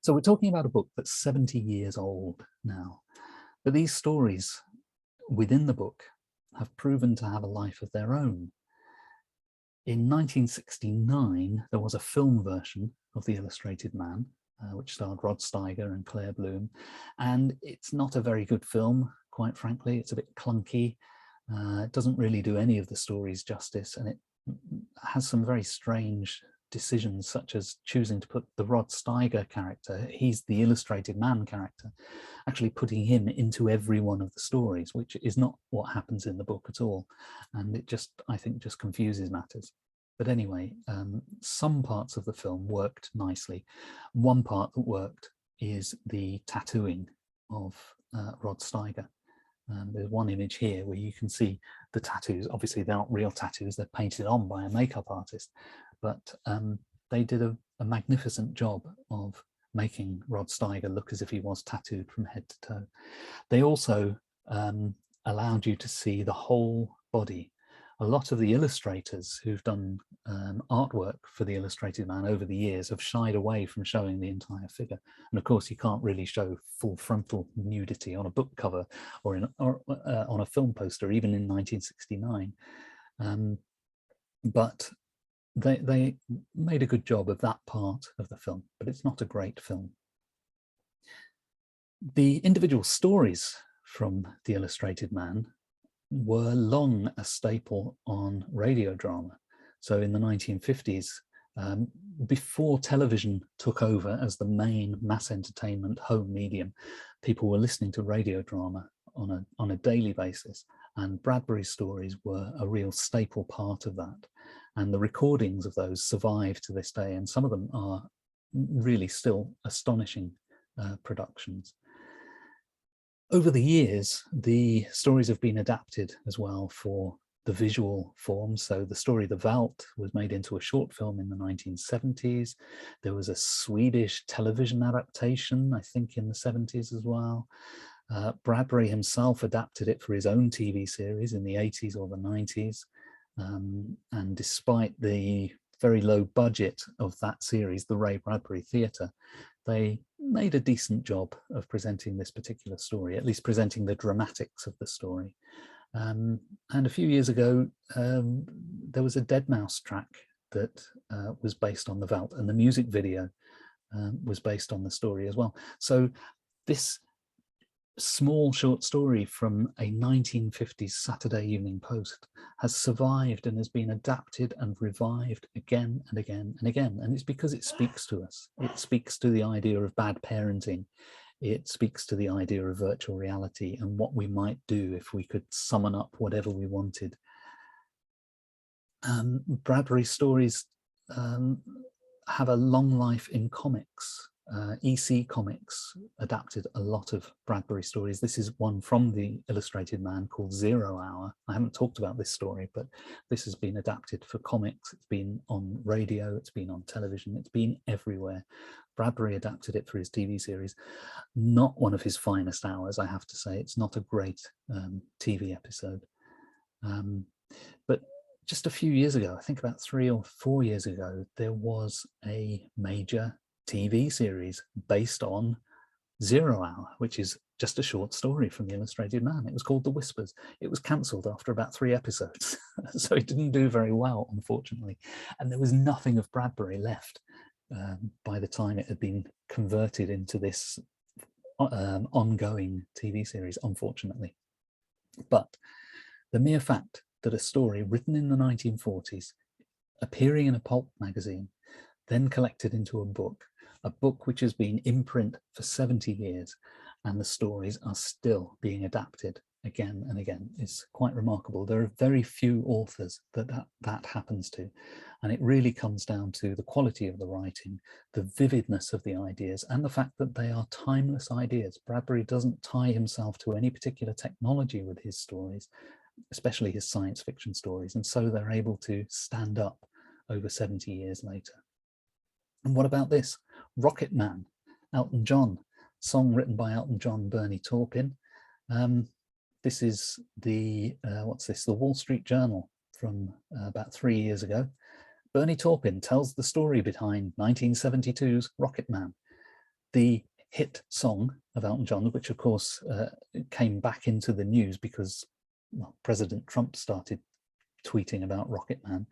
Speaker 2: So we're talking about a book that's 70 years old now, but these stories within the book have proven to have a life of their own. In 1969, there was a film version of The Illustrated Man, which starred Rod Steiger and Claire Bloom. And it's not a very good film, quite frankly. It's a bit clunky. It doesn't really do any of the stories justice. And it has some very strange decisions, such as choosing to put the Rod Steiger character, he's the Illustrated Man character, actually putting him into every one of the stories, which is not what happens in the book at all. And it just, I think, just confuses matters. But anyway, some parts of the film worked nicely. One part that worked is the tattooing of Rod Steiger. There's one image here where you can see the tattoos. Obviously, they're not real tattoos, they're painted on by a makeup artist. But they did a magnificent job of making Rod Steiger look as if he was tattooed from head to toe. They also allowed you to see the whole body. A lot of the illustrators who've done artwork for the Illustrated Man over the years have shied away from showing the entire figure. And of course, you can't really show full frontal nudity on a book cover or on a film poster, even in 1969. But they made a good job of that part of the film, but it's not a great film. The individual stories from The Illustrated Man were long a staple on radio drama. So in the 1950s, before television took over as the main mass entertainment home medium, people were listening to radio drama on a daily basis, and Bradbury stories were a real staple part of that. And the recordings of those survive to this day, and some of them are really still astonishing productions. Over the years, the stories have been adapted as well for the visual form. So the story The Veldt was made into a short film in the 1970s. There was a Swedish television adaptation, I think, in the 70s as well. Bradbury himself adapted it for his own TV series in the 80s or the 90s. And despite the very low budget of that series, the Ray Bradbury Theatre, they made a decent job of presenting this particular story, at least presenting the dramatics of the story. And a few years ago, there was a Deadmau5 track that was based on the Veldt, and the music video was based on the story as well. So this small short story from a 1950s Saturday Evening Post has survived and has been adapted and revived again and again and again. And it's because it speaks to us. It speaks to the idea of bad parenting. It speaks to the idea of virtual reality and what we might do if we could summon up whatever we wanted. Bradbury stories have a long life in comics. EC Comics adapted a lot of Bradbury stories. This is one from The Illustrated Man called 0 Hour. I haven't talked about this story, but this has been adapted for comics. It's been on radio, it's been on television, it's been everywhere. Bradbury adapted it for his TV series. Not one of his finest hours, I have to say. It's not a great TV episode. But just a few years ago, I think about 3 or 4 years ago, there was a major TV series based on 0 Hour, which is just a short story from The Illustrated Man. It was called The Whispers. It was cancelled after about 3 episodes, so it didn't do very well, unfortunately. And there was nothing of Bradbury left by the time it had been converted into this ongoing TV series, unfortunately. But the mere fact that a story written in the 1940s, appearing in a pulp magazine, then collected into a book which has been in print for 70 years, and the stories are still being adapted again and again, is quite remarkable. There are very few authors that happens to, and it really comes down to the quality of the writing, the vividness of the ideas, and the fact that they are timeless ideas. Bradbury doesn't tie himself to any particular technology with his stories, especially his science fiction stories, and so they're able to stand up over 70 years later. And what about this? Rocket Man, Elton John, song written by Elton John, Bernie Taupin. This is the, the Wall Street Journal from about 3 years ago. Bernie Taupin tells the story behind 1972's Rocket Man, the hit song of Elton John, which of course came back into the news because President Trump started tweeting about Rocket Man.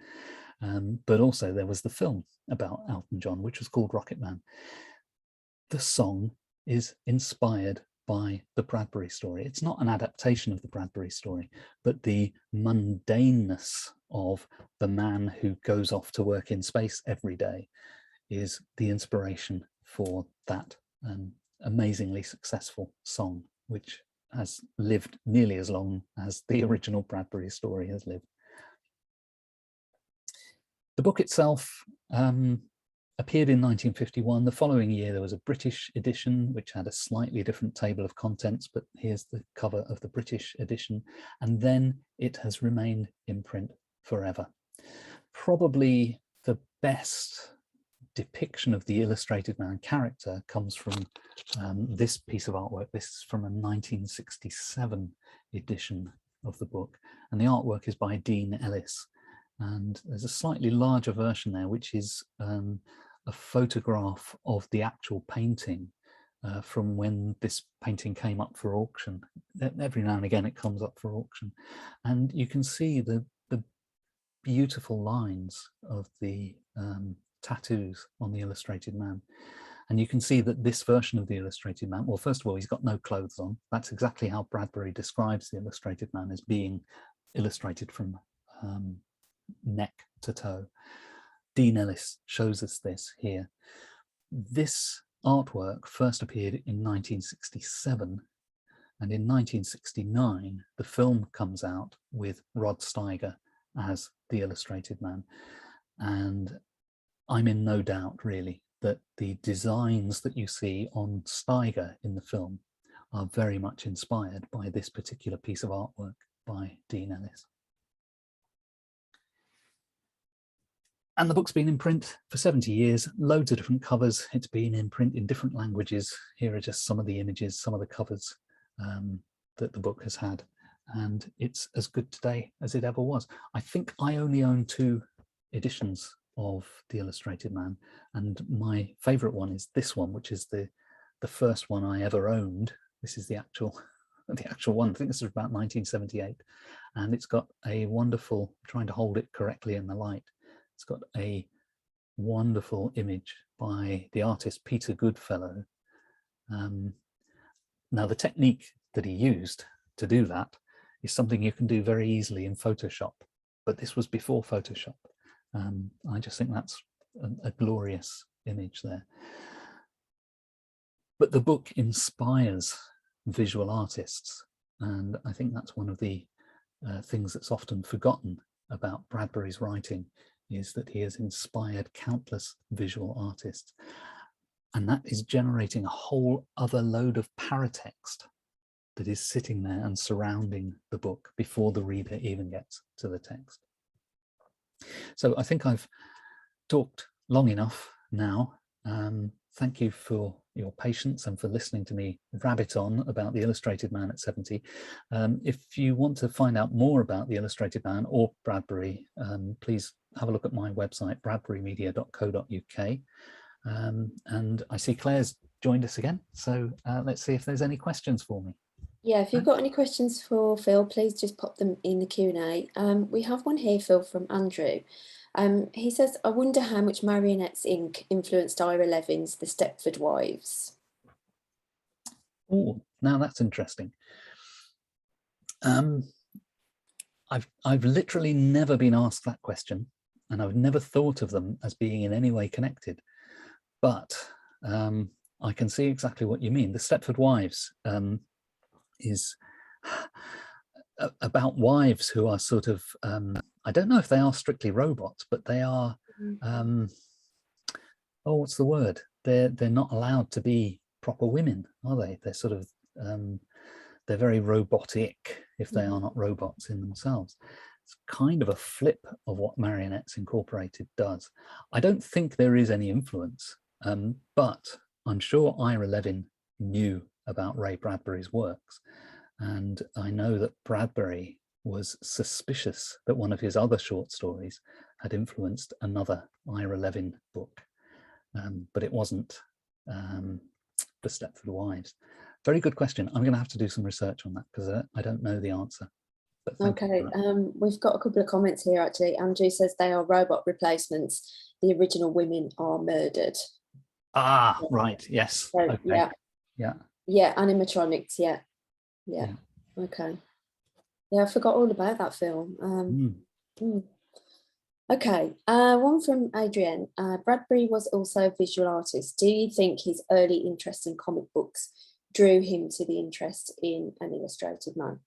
Speaker 2: But also there was the film about Elton John, which was called Rocket Man. The song is inspired by the Bradbury story. It's not an adaptation of the Bradbury story, but the mundaneness of the man who goes off to work in space every day is the inspiration for that amazingly successful song, which has lived nearly as long as the original Bradbury story has lived. The book itself appeared in 1951. The following year, there was a British edition, which had a slightly different table of contents, but here's the cover of the British edition. And then it has remained in print forever. Probably the best depiction of the illustrated man character comes from this piece of artwork. This is from a 1967 edition of the book, and the artwork is by Dean Ellis. And there's a slightly larger version there, which is a photograph of the actual painting from when this painting came up for auction. Every now and again it comes up for auction, and you can see the beautiful lines of the tattoos on the illustrated man. And you can see that this version of the illustrated man, well, first of all, he's got no clothes on. That's exactly how Bradbury describes the illustrated man, as being illustrated from neck to toe. Dean Ellis shows us this here. This artwork first appeared in 1967, and in 1969 the film comes out with Rod Steiger as the illustrated man. And I'm in no doubt really that the designs that you see on Steiger in the film are very much inspired by this particular piece of artwork by Dean Ellis. And the book's been in print for 70 years, loads of different covers. It's been in print in different languages. Here are just some of the images, some of the covers that the book has had. And it's as good today as it ever was. I think I only own 2 editions of The Illustrated Man, and my favorite one is this one, which is the first one I ever owned. This is the actual one. I think this is about 1978, and it's got a wonderful, trying to hold it correctly in the light, it's got a wonderful image by the artist Peter Goodfellow. Now the technique that he used to do that is something you can do very easily in Photoshop, but this was before Photoshop. I just think that's a glorious image there. But the book inspires visual artists, and I think that's one of the things that's often forgotten about Bradbury's writing, is that he has inspired countless visual artists, and that is generating a whole other load of paratext that is sitting there and surrounding the book before the reader even gets to the text. So I think I've talked long enough now. Thank you for your patience and for listening to me rabbit on about The Illustrated Man at 70. If you want to find out more about The Illustrated Man or Bradbury, please have a look at my website, bradburymedia.co.uk. And I see Claire's joined us again, so let's see if there's any questions for me.
Speaker 1: Yeah, if you've got any questions for Phil, please just pop them in the Q&A. We have one here, Phil, from Andrew. He says, I wonder how much Marionettes Inc. influenced Ira Levin's The Stepford Wives.
Speaker 2: Oh, now that's interesting. I've literally never been asked that question, and I've never thought of them as being in any way connected. But I can see exactly what you mean. The Stepford Wives is about wives who are sort of, I don't know if they are strictly robots, but they are, oh, what's the word? They're not allowed to be proper women, are they? They're sort of, they're very robotic if they are not robots in themselves. It's kind of a flip of what Marionettes Incorporated does. I don't think there is any influence, but I'm sure Ira Levin knew about Ray Bradbury's works. And I know that Bradbury was suspicious that one of his other short stories had influenced another Ira Levin book, but it wasn't The Stepford Wives. Very good question. I'm going to have to do some research on that because I don't know the answer.
Speaker 1: Okay, we've got a couple of comments here actually. Andrew says they are robot replacements. The original women are murdered.
Speaker 2: Ah, right. Yes.
Speaker 1: So,
Speaker 2: okay. Yeah,
Speaker 1: animatronics. Yeah. Okay. Yeah, I forgot all about that film. Okay, one from Adrienne. Bradbury was also a visual artist. Do you think his early interest in comic books drew him to the interest in An Illustrated Man?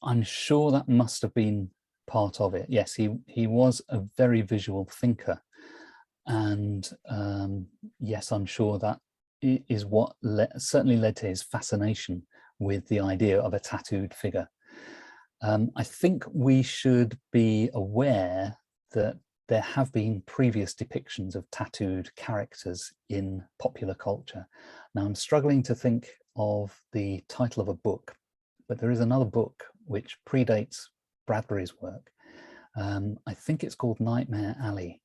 Speaker 2: I'm sure that must have been part of it. Yes, he was a very visual thinker, and yes, I'm sure that is what certainly led to his fascination with the idea of a tattooed figure. I think we should be aware that there have been previous depictions of tattooed characters in popular culture. Now, I'm struggling to think of the title of a book, but there is another book which predates Bradbury's work. I think it's called Nightmare Alley,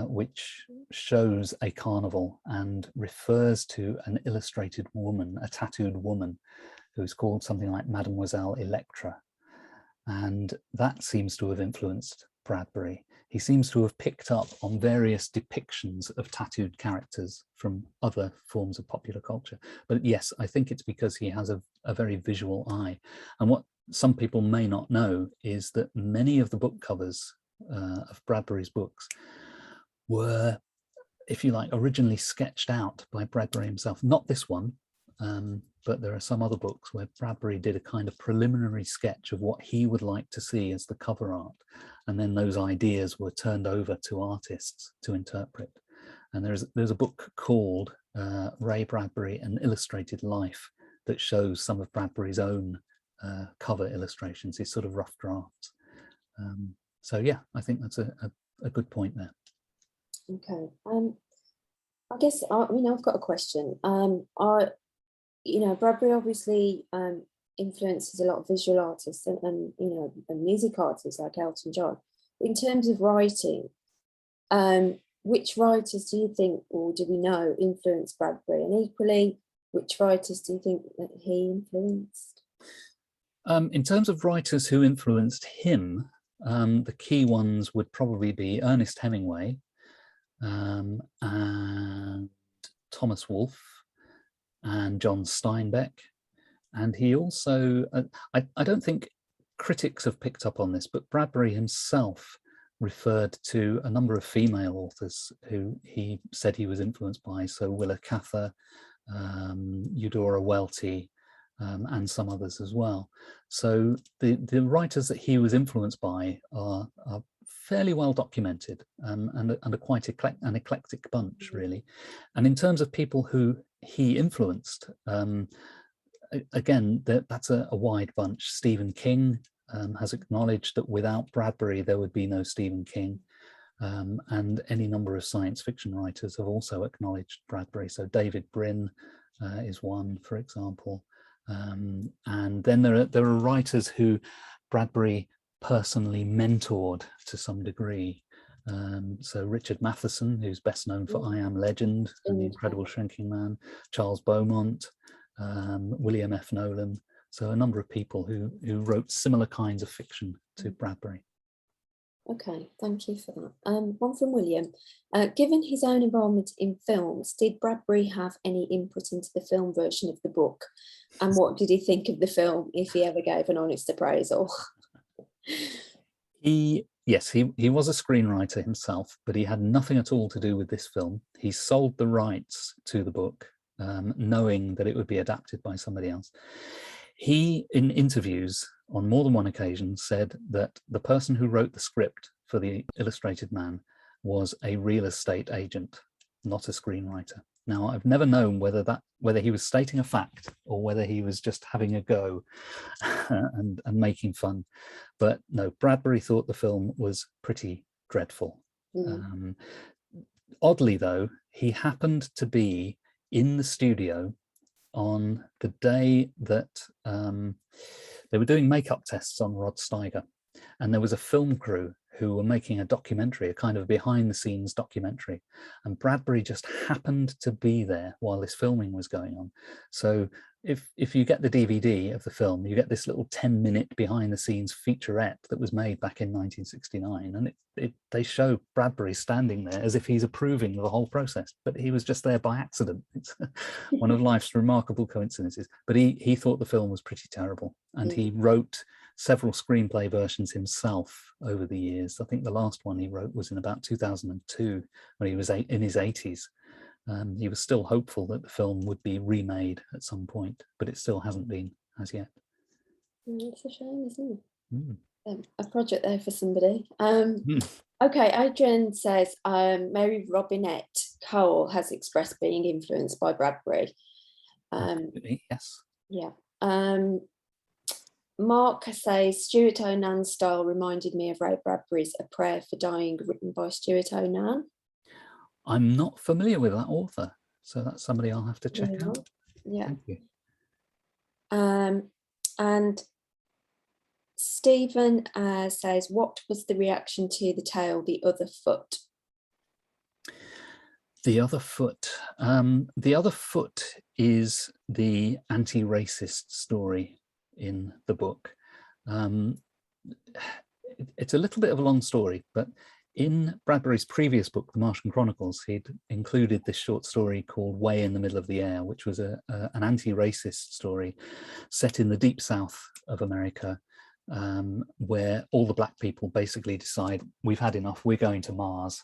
Speaker 2: which shows a carnival and refers to an illustrated woman, a tattooed woman, who's called something like Mademoiselle Electra. And that seems to have influenced Bradbury. He seems to have picked up on various depictions of tattooed characters from other forms of popular culture. But yes, I think it's because he has a very visual eye. And what some people may not know is that many of the book covers of Bradbury's books were, if you like, originally sketched out by Bradbury himself. Not this one, but there are some other books where Bradbury did a kind of preliminary sketch of what he would like to see as the cover art. And then those ideas were turned over to artists to interpret. And there's a book called Ray Bradbury, An Illustrated Life, that shows some of Bradbury's own cover illustrations, his sort of rough drafts. So yeah, I think that's a good point there.
Speaker 1: Okay. I guess, I've got a question. Bradbury obviously influences a lot of visual artists and music artists like Elton John. In terms of writing, which writers do you think, or do we know, influenced Bradbury? And equally, which writers do you think that he influenced?
Speaker 2: In terms of writers who influenced him, the key ones would probably be Ernest Hemingway and Thomas Wolfe and John Steinbeck. And he also, I don't think critics have picked up on this, but Bradbury himself referred to a number of female authors who he said he was influenced by. So Willa Cather, Eudora Welty, and some others as well. So the writers that he was influenced by are fairly well documented, and are quite an eclectic bunch, really. And in terms of people who he influenced, again, that's a wide bunch. Stephen King has acknowledged that without Bradbury there would be no Stephen King, and any number of science fiction writers have also acknowledged Bradbury. So David Brin is one, for example. And then there are writers who Bradbury personally mentored to some degree. So Richard Matheson, who's best known for I Am Legend and The Incredible Shrinking Man, Charles Beaumont, William F. Nolan. So a number of people who wrote similar kinds of fiction to Bradbury.
Speaker 1: Okay, thank you for that. One from William. Given his own involvement in films, did Bradbury have any input into the film version of the book? And what did he think of the film, if he ever gave an honest appraisal?
Speaker 2: Yes, he was a screenwriter himself, but he had nothing at all to do with this film. He sold the rights to the book, knowing that it would be adapted by somebody else. He, in interviews on more than one occasion, said that the person who wrote the script for The Illustrated Man was a real estate agent, not a screenwriter. Now, I've never known whether he was stating a fact or whether he was just having a go and making fun. But no, Bradbury thought the film was pretty dreadful. Oddly, though, he happened to be in the studio on the day that they were doing makeup tests on Rod Steiger, and there was a film crew who were making a documentary, a kind of behind the scenes documentary, and Bradbury just happened to be there while this filming was going on. So if you get the DVD of the film, you get this little 10-minute behind the scenes featurette that was made back in 1969, and they show Bradbury standing there as if he's approving of the whole process, but he was just there by accident. It's one of life's remarkable coincidences. But he thought the film was pretty terrible, and he wrote several screenplay versions himself over the years. I think the last one he wrote was in about 2002, when he was in his 80s. He was still hopeful that the film would be remade at some point, but it still hasn't been as yet.
Speaker 1: It's a shame, isn't it? A project there for somebody. Okay, Adrian says Mary Robinette Cole has expressed being influenced by Bradbury.
Speaker 2: Yes.
Speaker 1: Yeah. Mark says Stuart Onan's style reminded me of Ray Bradbury's A Prayer for Dying, written by Stuart Onan.
Speaker 2: I'm not familiar with that author, so that's somebody I'll have to check out.
Speaker 1: Yeah.
Speaker 2: Thank you.
Speaker 1: And Stephen says, what was the reaction to the tale The Other Foot?
Speaker 2: The Other Foot. The Other Foot is the anti-racist story in the book. It's a little bit of a long story, but in Bradbury's previous book, The Martian Chronicles, he'd included this short story called Way in the Middle of the Air, which was an anti-racist story set in the deep south of America, where all the black people basically decide, we've had enough, we're going to Mars.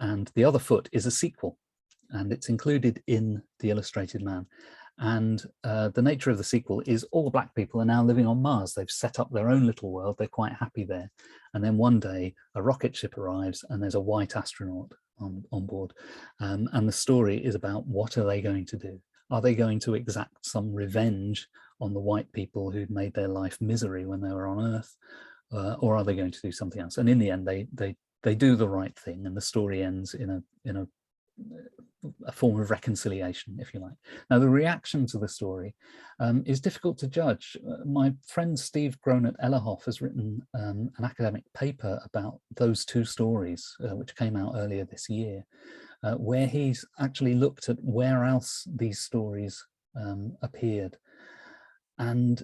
Speaker 2: And The Other Foot is a sequel, and it's included in The Illustrated Man. And the nature of the sequel is all the black people are now living on Mars. They've set up their own little world. They're quite happy there. And then one day a rocket ship arrives and there's a white astronaut on board. And the story is about, what are they going to do? Are they going to exact some revenge on the white people who'd made their life misery when they were on Earth? Or are they going to do something else? And in the end, they do the right thing, and the story ends in a form of reconciliation, if you like. Now, the reaction to the story is difficult to judge. My friend Steve Gronert-Ellerhoff has written an academic paper about those two stories, which came out earlier this year, where he's actually looked at where else these stories appeared. And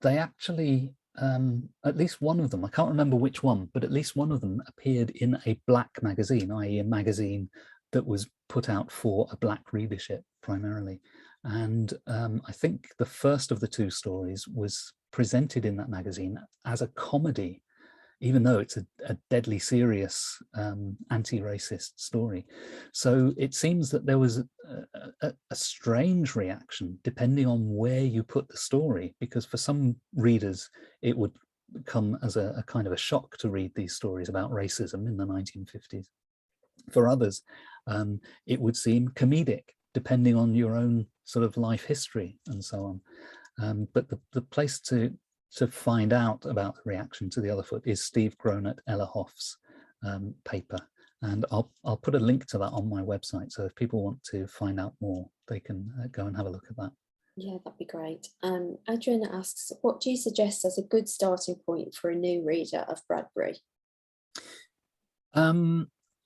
Speaker 2: they actually, at least one of them, I can't remember which one, but at least one of them appeared in a black magazine, i.e. a magazine that was put out for a black readership primarily. And I think the first of the two stories was presented in that magazine as a comedy, even though it's a deadly serious anti-racist story. So it seems that there was a strange reaction depending on where you put the story, because for some readers it would come as a kind of a shock to read these stories about racism in the 1950s. For others, it would seem comedic, depending on your own sort of life history and so on. But the place to find out about the reaction to The Other Foot is Steve Gronert-Ellerhoff's paper. And I'll put a link to that on my website. So if people want to find out more, they can go and have a look at that.
Speaker 1: Yeah, that'd be great. Adrian asks, what do you suggest as a good starting point for a new reader of Bradbury?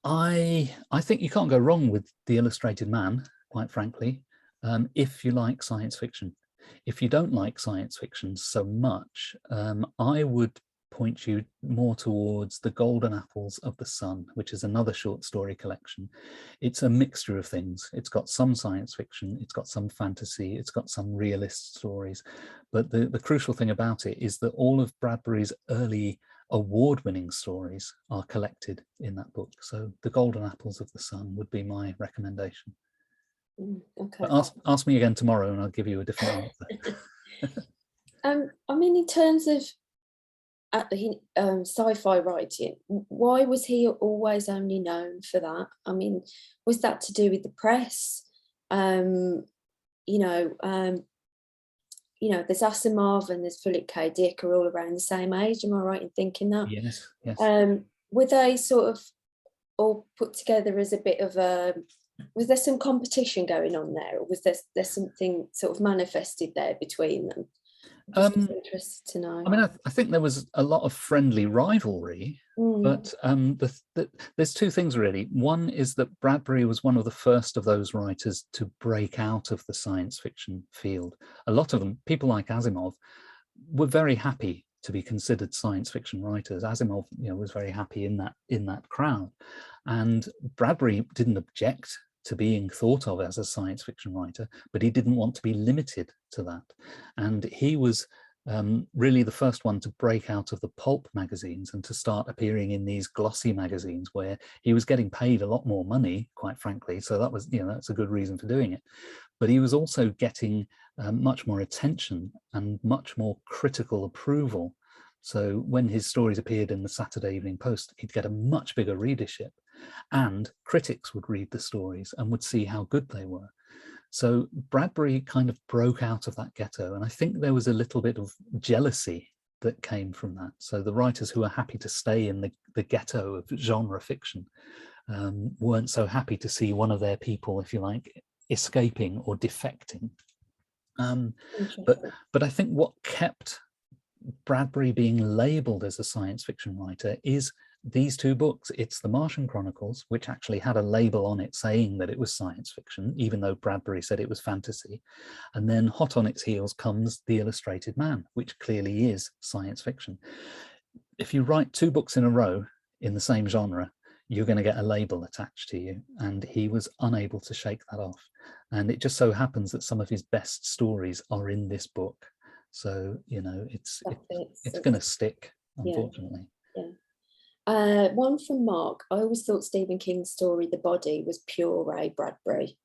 Speaker 2: I think you can't go wrong with The Illustrated Man, quite frankly, if you like science fiction. If you don't like science fiction so much, I would point you more towards The Golden Apples of the Sun, which is another short story collection. It's a mixture of things. It's got some science fiction, it's got some fantasy, it's got some realist stories. But the crucial thing about it is that all of Bradbury's early award-winning stories are collected in that book. So The Golden Apples of the Sun would be my recommendation.
Speaker 1: Okay.
Speaker 2: But ask me again tomorrow and I'll give you a different answer.
Speaker 1: I mean, in terms of sci-fi writing, why was he always only known for that? I mean, was that to do with the press? There's Asimov and there's Philip K. Dick are all around the same age. Am I right in thinking that?
Speaker 2: Yes, yes.
Speaker 1: Were they sort of all put together as a bit of a, was there some competition going on there, or was there something sort of manifested there between them? I'm just interested to know.
Speaker 2: I mean, I think there was a lot of friendly rivalry, but there's two things really. One is that Bradbury was one of the first of those writers to break out of the science fiction field. A lot of them, people like Asimov, were very happy to be considered science fiction writers. Asimov, was very happy in that crowd, and Bradbury didn't object to being thought of as a science fiction writer, but he didn't want to be limited to that. And he was really the first one to break out of the pulp magazines and to start appearing in these glossy magazines where he was getting paid a lot more money, quite frankly. So that was, that's a good reason for doing it. But he was also getting much more attention and much more critical approval. So when his stories appeared in the Saturday Evening Post, he'd get a much bigger readership, and critics would read the stories and would see how good they were. So Bradbury kind of broke out of that ghetto, and I think there was a little bit of jealousy that came from that. So the writers who are happy to stay in the ghetto of genre fiction weren't so happy to see one of their people, if you like, escaping or defecting. But I think what kept Bradbury being labeled as a science fiction writer is these two books. It's The Martian Chronicles, which actually had a label on it saying that it was science fiction, even though Bradbury said it was fantasy. And then hot on its heels comes The Illustrated Man, which clearly is science fiction. If you write two books in a row in the same genre, you're going to get a label attached to you. And he was unable to shake that off. And it just so happens that some of his best stories are in this book. So, you know, it's going to stick, unfortunately.
Speaker 1: Yeah. One from Mark. I always thought Stephen King's story, The Body, was pure Ray Bradbury.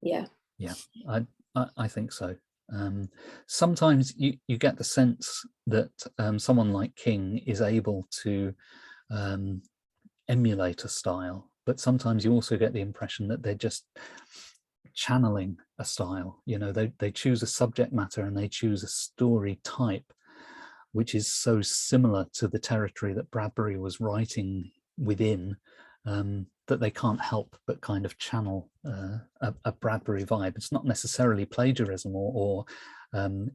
Speaker 1: Yeah.
Speaker 2: Yeah, I think so. Sometimes you get the sense that someone like King is able to emulate a style, but sometimes you also get the impression that they're just channeling a style. You know, they choose a subject matter and they choose a story type which is so similar to the territory that Bradbury was writing within, that they can't help but kind of channel a Bradbury vibe. It's not necessarily plagiarism or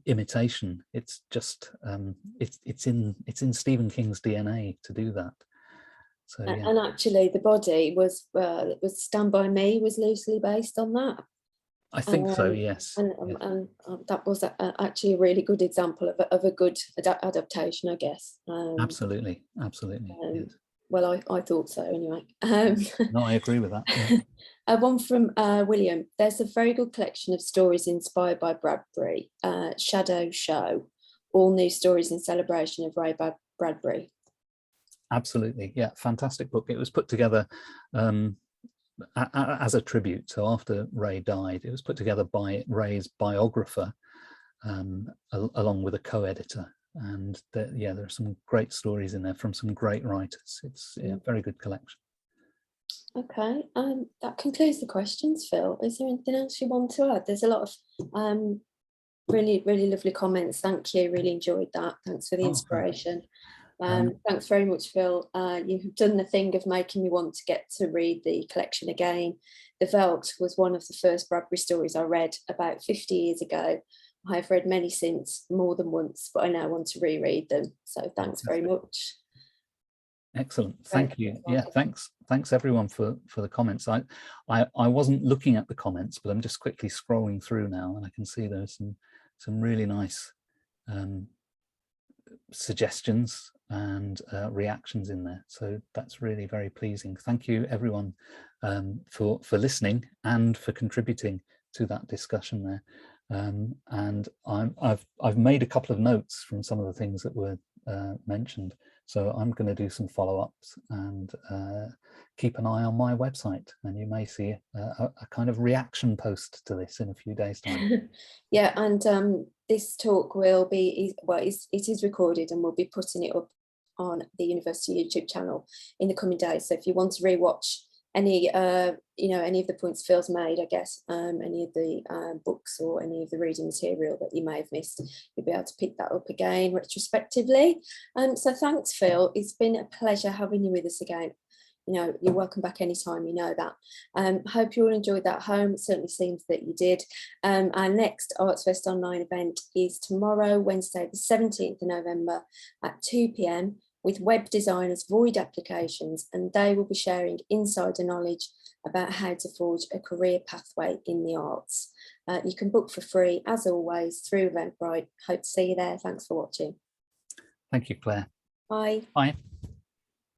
Speaker 2: imitation. It's just it's in Stephen King's DNA to do that. So yeah.
Speaker 1: And actually, The Body was Stand By Me was loosely based on that.
Speaker 2: I think so, yes.
Speaker 1: And that was actually a really good example of a good adaptation, I guess.
Speaker 2: Absolutely. Yes.
Speaker 1: Well, I thought so anyway.
Speaker 2: No, I agree with that. Yeah.
Speaker 1: One from William. There's a very good collection of stories inspired by Bradbury, Shadow Show, all new stories in celebration of Ray Bradbury.
Speaker 2: Absolutely, yeah, fantastic book. It was put together as a tribute. So after Ray died, it was put together by Ray's biographer, along with a co-editor. And there are some great stories in there from some great writers. It's a very good collection.
Speaker 1: Okay, that concludes the questions, Phil. Is there anything else you want to add? There's a lot of really, really lovely comments. Thank you, really enjoyed that. Thanks for the inspiration. Thanks very much, Phil. You've done the thing of making me want to get to read the collection again. The Veldt was one of the first Bradbury stories I read about 50 years ago. I have read many since, more than once, but I now want to reread them. So thanks very much.
Speaker 2: Excellent, thank you. Yeah, thanks everyone for the comments. I wasn't looking at the comments, but I'm just quickly scrolling through now, and I can see there's some really nice suggestions and reactions in there, so that's really very pleasing. Thank you everyone for listening and for contributing to that discussion there. And I've made a couple of notes from some of the things that were mentioned, so I'm going to do some follow-ups and keep an eye on my website, and you may see a kind of reaction post to this in a few days' time.
Speaker 1: Yeah, and this talk will be, well, it is recorded, and we'll be putting it up on the university YouTube channel in the coming days. So if you want to rewatch any any of the points Phil's made, I guess, any of the books or any of the reading material that you may have missed, you'll be able to pick that up again retrospectively. So thanks, Phil. It's been a pleasure having you with us again. You know, you're welcome back anytime, you know that. Hope you all enjoyed that at home. It certainly seems that you did. Our next ArtsFest Online event is tomorrow, Wednesday, the 17th of November at 2 p.m. with web designers Void Applications, and they will be sharing insider knowledge about how to forge a career pathway in the arts. You can book for free, as always, through Eventbrite. Hope to see you there. Thanks for watching.
Speaker 2: Thank you, Claire.
Speaker 1: Bye.
Speaker 2: Bye.